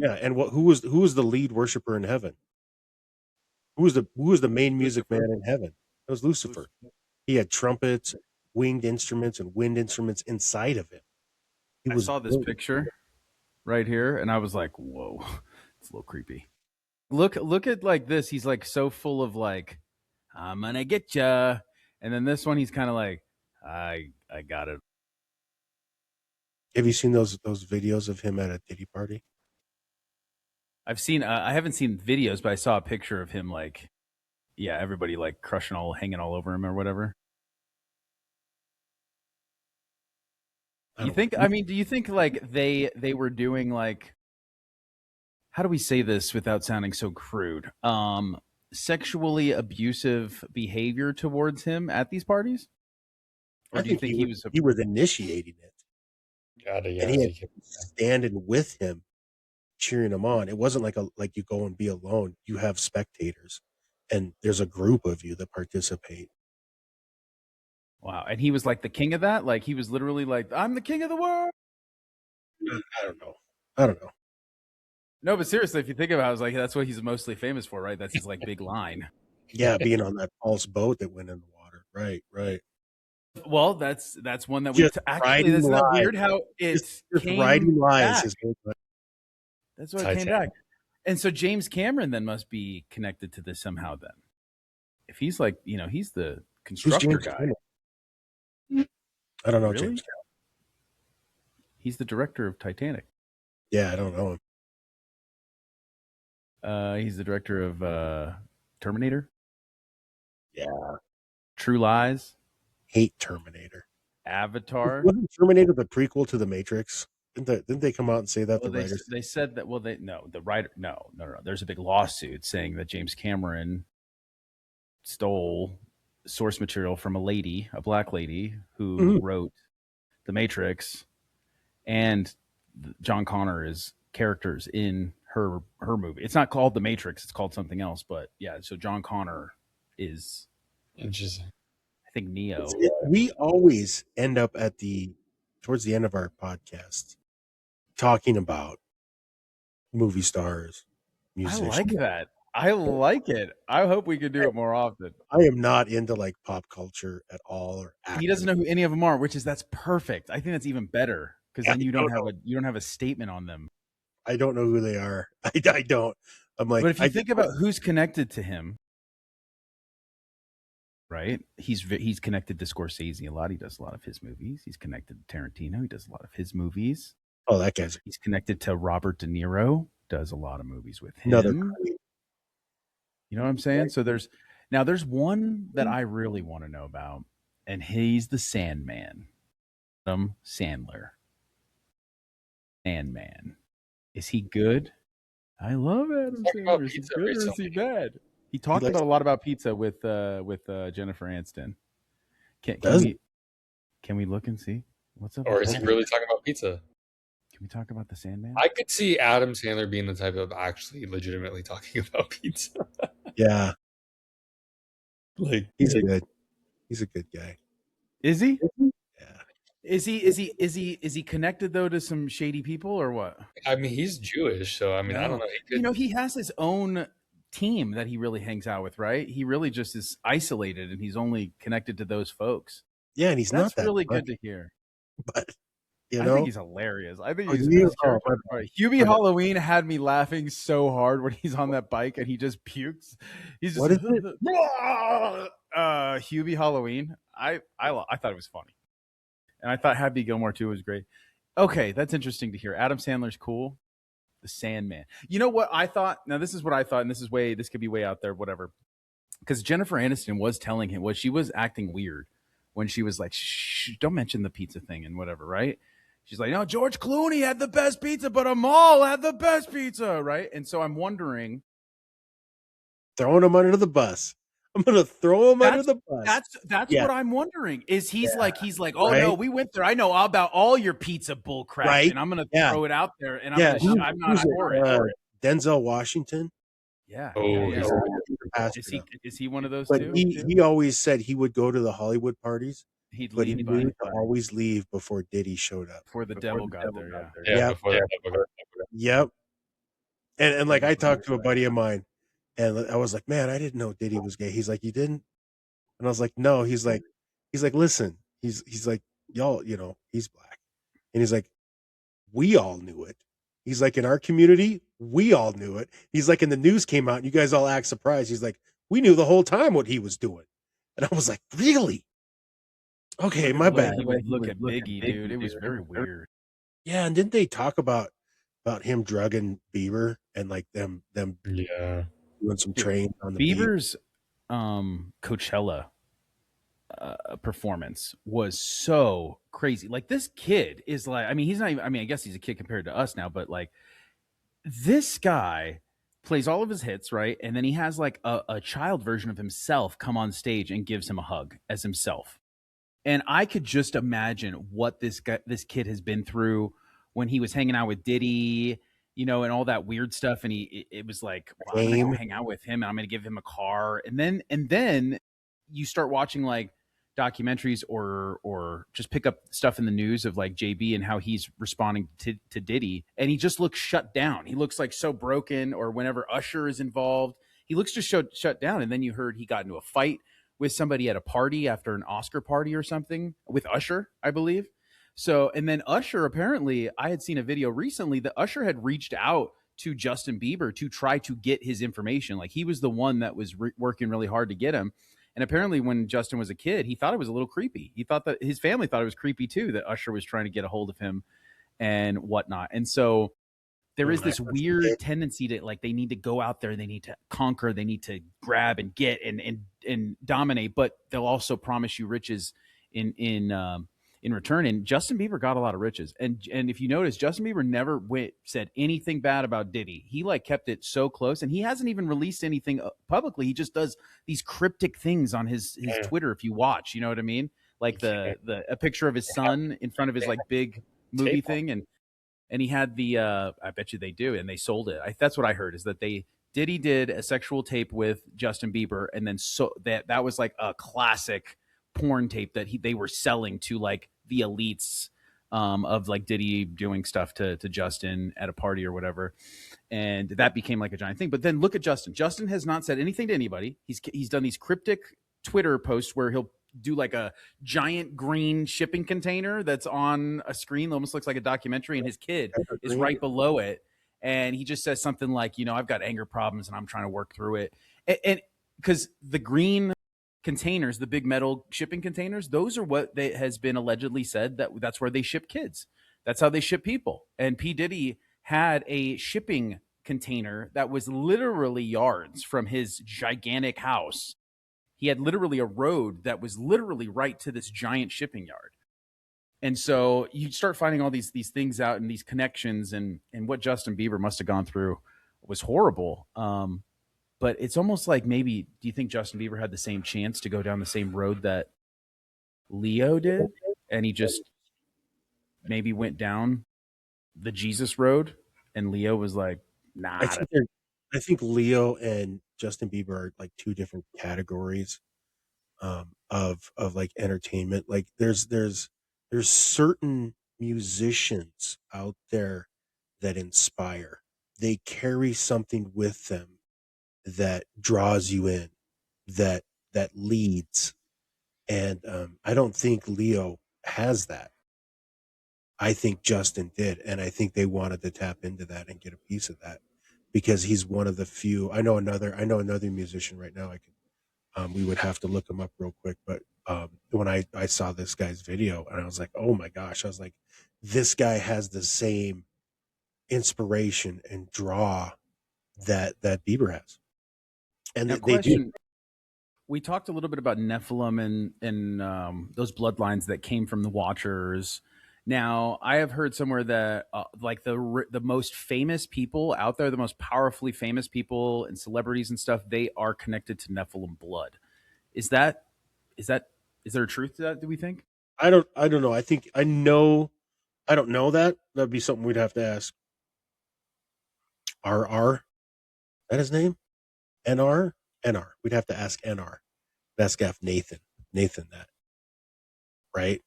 Yeah, and who was the lead worshiper in heaven? Who was the main music man in heaven? It was Lucifer. He had trumpets, winged instruments, and wind instruments inside of him. I saw this picture right here, and I was like, "Whoa, it's a little creepy." Look at like this. He's like so full of like, "I'm gonna get ya," and then this one, he's kind of like, "I got it." Have you seen those videos of him at a Diddy party? I've seen. I haven't seen videos, but I saw a picture of him like, yeah, everybody like hanging all over him or whatever. You think? I mean, do you think like they were doing like, how do we say this without sounding so crude? Sexually abusive behavior towards him at these parties? Or do you think he was initiating it? Yeah, and he had standing with him, cheering him on. It wasn't like you go and be alone. You have spectators, and there's a group of you that participate. Wow, and he was like the king of that. Like he was literally like, "I'm the king of the world." I don't know. No, but seriously, if you think about it, I was like, that's what he's mostly famous for, right? That's his like big line. Yeah, being on that false boat that went in the water. Right. Well, that's one that we actually. That's not weird how it's riding lies. That's what it came back. And so James Cameron then must be connected to this somehow. Then, if he's like, he's the constructor guy. Cameron? I don't know, really? James Cameron. He's the director of Titanic. Yeah, I don't know him. He's the director of Terminator. Yeah. True Lies. Hate Terminator. Avatar. Wasn't Terminator the prequel to The Matrix? Didn't they come out and say that? Well, they said that. Well, the writer. No. There's a big lawsuit saying that James Cameron stole source material from a black lady who wrote The Matrix, and John Connor is characters in her movie. It's not called The Matrix; it's called something else. But yeah, so John Connor is interesting. I think Neo. We always end up towards the end of our podcast talking about movie stars, musicians. I like that. I like it. I hope we could do it more often. I am not into like pop culture at all, or actors. He doesn't know who any of them are, that's perfect. I think that's even better because then you don't have a statement on them. I don't know who they are. I don't. I'm like, but if you think about who's connected to him, right? He's connected to Scorsese a lot. He does a lot of his movies. He's connected to Tarantino. He does a lot of his movies. Oh, that guy's. He's connected to Robert De Niro. Does a lot of movies with him. You know what I'm saying? So there's one that I really want to know about, and he's the Sandman. Adam Sandler. Sandman. Is he good? I love Adam Sandler. Is he good or is he bad? He talked about a lot about pizza with Jennifer Aniston. Can we look and see what's up? Or is he really talking about pizza? Can we talk about the Sandman? I could see Adam Sandler being the type of actually legitimately talking about pizza. Yeah. Like he's a good guy. Is he? Yeah. Is he connected though to some shady people or what? I mean, he's Jewish, so I mean, I don't know. He has his own team that he really hangs out with, right? He really just is isolated and he's only connected to those folks. Yeah, and that's not really good to hear. But I think he's hilarious. I think he's Hubie Halloween had me laughing so hard when he's on that bike and he just pukes. He's just, what is it? Hubie Halloween. I thought it was funny, and I thought Happy Gilmore too was great. Okay, that's interesting to hear. Adam Sandler's cool. The Sandman. You know what I thought? Now this is what I thought, and this could be way out there, whatever. Because Jennifer Aniston was telling him she was acting weird when she was like, "Shh, don't mention the pizza thing and whatever," right? She's like, no, George Clooney had the best pizza, but Amal had the best pizza, right? And so I'm wondering. Throwing him under the bus. I'm going to throw him under the bus. That's what I'm wondering. Is he's like, oh, no, we went there. I know all about all your pizza bull crap. Right? And I'm going to throw it out there. And I'm not for it. Denzel Washington. Yeah. Oh, is he one of those but two? He always said he would go to the Hollywood parties. He'd always leave before Diddy showed up. Before the devil got there. Yeah. Before the devil got there. Yep. And like I talked to a buddy of mine, and I was like, man, I didn't know Diddy was gay. He's like, you didn't? And I was like, no. He's like, listen, he's like, y'all, he's black, and he's like, we all knew it. He's like, in our community, we all knew it. He's like, and the news came out, and you guys all act surprised. He's like, we knew the whole time what he was doing, and I was like, really? Okay, my bad. He would look at Biggie, dude. It was very weird. Yeah, and didn't they talk about him drugging Bieber and like them Yeah. doing some trains on the beat? Bieber's Coachella performance was so crazy. Like, this kid is like, I mean, he's not even, I mean, I guess he's a kid compared to us now, but like, this guy plays all of his hits, right? And then he has like a child version of himself come on stage and gives him a hug as himself. And I could just imagine what this kid has been through when he was hanging out with Diddy, and all that weird stuff. And it was like, wow, I'm gonna go hang out with him, and I'm gonna give him a car. And then you start watching like documentaries or just pick up stuff in the news of like JB and how he's responding to Diddy, and he just looks shut down. He looks like so broken. Or whenever Usher is involved, he looks just shut down. And then you heard he got into a fight with somebody at a party after an Oscar party or something with Usher, I believe. So, and then Usher, apparently, I had seen a video recently that Usher had reached out to Justin Bieber to try to get his information. Like, he was the one that was working really hard to get him. And apparently when Justin was a kid, he thought it was a little creepy. He thought that his family thought it was creepy too, that Usher was trying to get a hold of him and whatnot. And so there is this weird tendency to like, they need to go out there, they need to conquer, they need to grab and get and dominate, but they'll also promise you riches in return. And Justin Bieber got a lot of riches. And if you notice, Justin Bieber never said anything bad about Diddy. He like kept it so close, and he hasn't even released anything publicly. He just does these cryptic things on his Twitter. If you watch, you know what I mean? Like a picture of his son in front of his like big movie thing. And he had the, I bet you they do. And they sold it. That's what I heard, is that Diddy did a sexual tape with Justin Bieber. And then so that was like a classic porn tape that they were selling to like the elites of like Diddy doing stuff to Justin at a party or whatever. And that became like a giant thing. But then look at Justin. Justin has not said anything to anybody. He's done these cryptic Twitter posts where he'll do like a giant green shipping container that's on a screen that almost looks like a documentary, and his kid is right below it. And he just says something like, I've got anger problems and I'm trying to work through it. And because the green containers, the big metal shipping containers, those are what has been allegedly said that's where they ship kids. That's how they ship people. And P. Diddy had a shipping container that was literally yards from his gigantic house. He had literally a road that was literally right to this giant shipping yard. And so you start finding all these things out and these connections, and what Justin Bieber must have gone through was horrible. But it's almost like, maybe, do you think Justin Bieber had the same chance to go down the same road that Leo did? And he just maybe went down the Jesus road, and Leo was like, nah. I think Leo and Justin Bieber are like two different categories of like entertainment. Like there's certain musicians out there that inspire. They carry something with them that draws you in, that leads. And I don't think Leo has that. I think Justin did, and I think they wanted to tap into that and get a piece of that, because he's one of the few. I know another musician right now. We would have to look him up real quick, but when I saw this guy's video, and I was like, oh my gosh, I was like, this guy has the same inspiration and draw that Bieber has. And now, they do. We talked a little bit about Nephilim and those bloodlines that came from the Watchers. Now, I have heard somewhere that like the most famous people out there, the most powerfully famous people and celebrities and stuff, they are connected to Nephilim blood. Is there a truth to that, do we think? I don't know. I don't know that. That'd be something we'd have to ask RR. Is that his name? NR? We'd have to ask NR. Ask Nathan that. Right?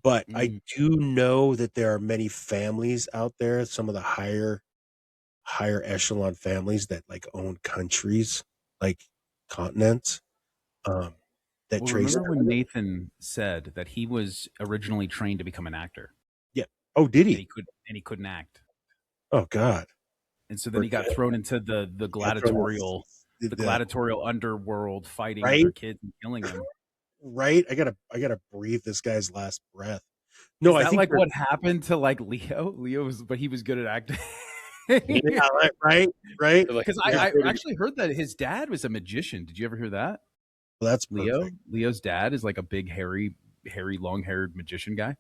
But I do know that there are many families out there, some of the higher higher echelon families that like own countries, like continents. That Well, trace. remember when Nathan said that he was originally trained to become an actor? Yeah. Oh, did And he? he couldn't act. Oh God. And so then he got thrown into the gladiatorial underworld, fighting other kids and killing them. Right? I gotta breathe this guy's last breath. No, I think like what happened to like Leo. But he was good at acting. Yeah, right. Because I actually heard that his dad was a magician. Did you ever hear that? Well, that's Leo. perfect. Leo's dad is like a big, hairy, long-haired magician guy.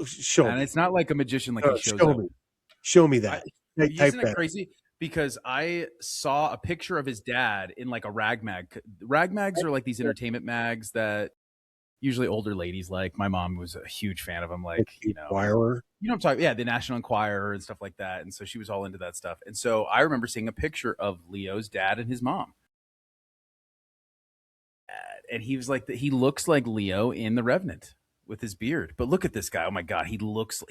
Show and me. it's not like a magician like he shows show up. Me. Show me that. Isn't it crazy? Because I saw a picture of his dad in like a rag mag. Rag mags are like these entertainment mags that usually older ladies like. My mom was a huge fan of them. Like, Enquirer. You know what I'm talking? Yeah, the National Enquirer and stuff like that. And so she was all into that stuff. And so I remember seeing a picture of Leo's dad and his mom. And he was like, he looks like Leo in The Revenant with his beard. But look at this guy. Oh my God, he looks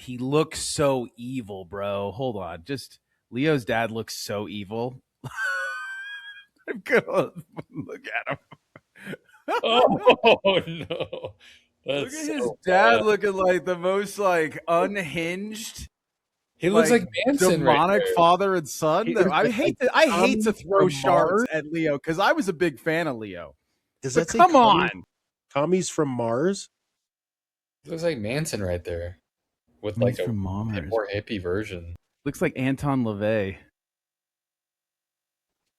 so evil, bro. Hold on, just Leo's dad looks so evil. I'm gonna look at him. Oh no! Look at his dad looking like the most like unhinged. He looks like Manson, demonic right father and son. I hate to throw shards at Leo because I was a big fan of Leo. Does that say come on? Commies from Mars? Looks like Manson right there, with like a more hippie version. Looks like Anton LaVey.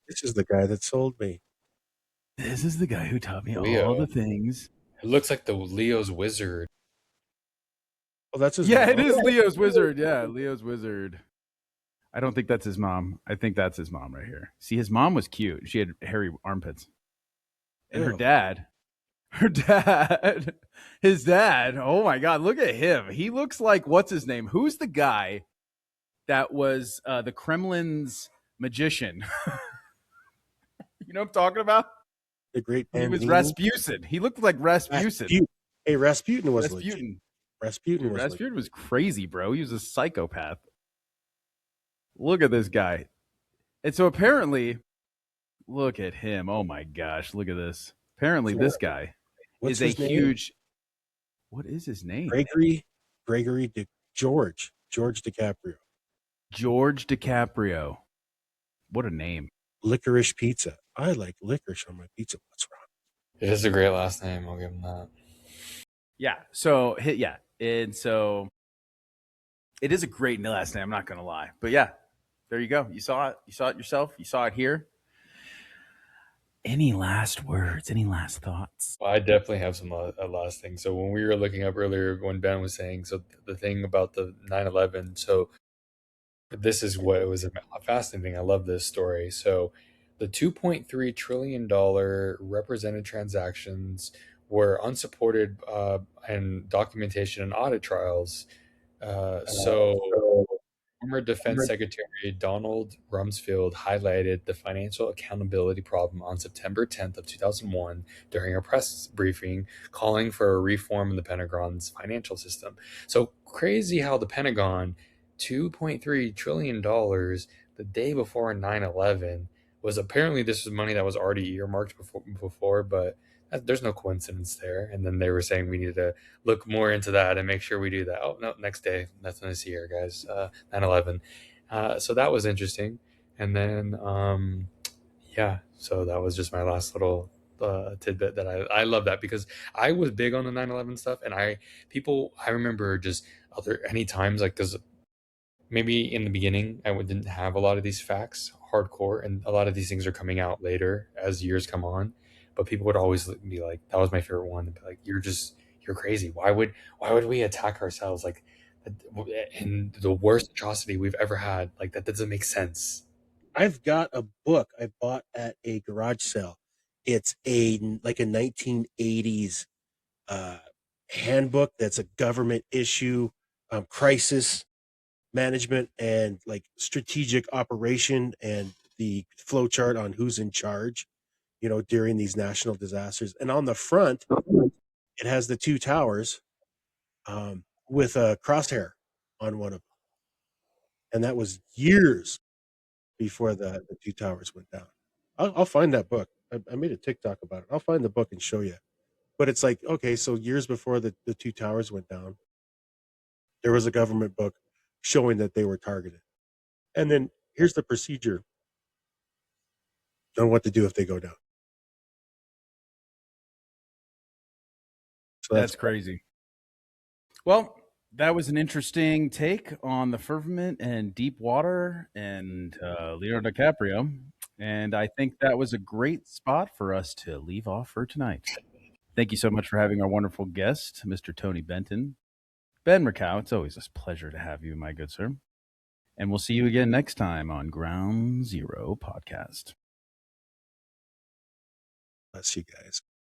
This is the guy that sold me. This is the guy who taught me all the things. It looks like the Leo's wizard. Oh, that's his mom. It is Leo's wizard. Yeah, Leo's wizard. I don't think that's his mom. I think that's his mom right here. See, his mom was cute. She had hairy armpits. And his dad, oh my God, look at him. He looks like, what's his name? Who's the guy that was the Kremlin's magician? You know what I'm talking about? The great He was Rasputin. He looked like Rasputin. Hey, Rasputin was Rasputin. Rasputin was crazy, bro. He was a psychopath. Look at this guy. And so apparently, look at him. Oh my gosh, look at this. Apparently, this guy is a huge. What is his name? George DiCaprio. George DiCaprio. What a name. Licorice pizza. I like licorice on my pizza. What's wrong? It is a great last name. I'll give him that. Yeah. So yeah, and so it is a great last name. I'm not gonna lie, but yeah, there you go. You saw it. You saw it yourself. You saw it here. Any last words? Any last thoughts? Well, I definitely have some last things. So when we were looking up earlier, when Ben was saying, so the thing about the 9/11, so this is what it was fascinating. I love this story. So the $2.3 trillion represented transactions were unsupported and documentation and audit trials. So former Defense Secretary Donald Rumsfeld highlighted the financial accountability problem on September 10th of 2001 during a press briefing calling for a reform in the Pentagon's financial system. So crazy how the Pentagon, $2.3 trillion the day before 9/11 was apparently this was money that was already earmarked before, but there's no coincidence there. And then they were saying we need to look more into that and make sure we do that. Oh, no, next day. That's this year, guys. 9/11. So that was interesting. And then, yeah, so that was just my last little tidbit that I love that because I was big on the 9/11 stuff. And I remember just any times like because maybe in the beginning I didn't have a lot of these facts hardcore, and a lot of these things are coming out later as years come on. But people would always be like, that was my favorite one. Be like, you're crazy. Why would we attack ourselves? Like, in the worst atrocity we've ever had. Like, that doesn't make sense. I've got a book I bought at a garage sale. It's a 1980s handbook that's a government issue, crisis management and like strategic operation and the flow chart on who's in charge, during these national disasters. And on the front, it has the two towers with a crosshair on one of them. And that was years before the two towers went down. I'll find that book. I made a TikTok about it. I'll find the book and show you. But it's like, okay, so years before the two towers went down, there was a government book showing that they were targeted. And then here's the procedure on what to do if they go down. So that's crazy. Well, that was an interesting take on the firmament and deep water and Leonardo DiCaprio. And I think that was a great spot for us to leave off for tonight. Thank you so much for having our wonderful guest, Mr. Tony Benton. Ben Richau, it's always a pleasure to have you, my good sir. And we'll see you again next time on Ground Zero Podcast. Bless you guys.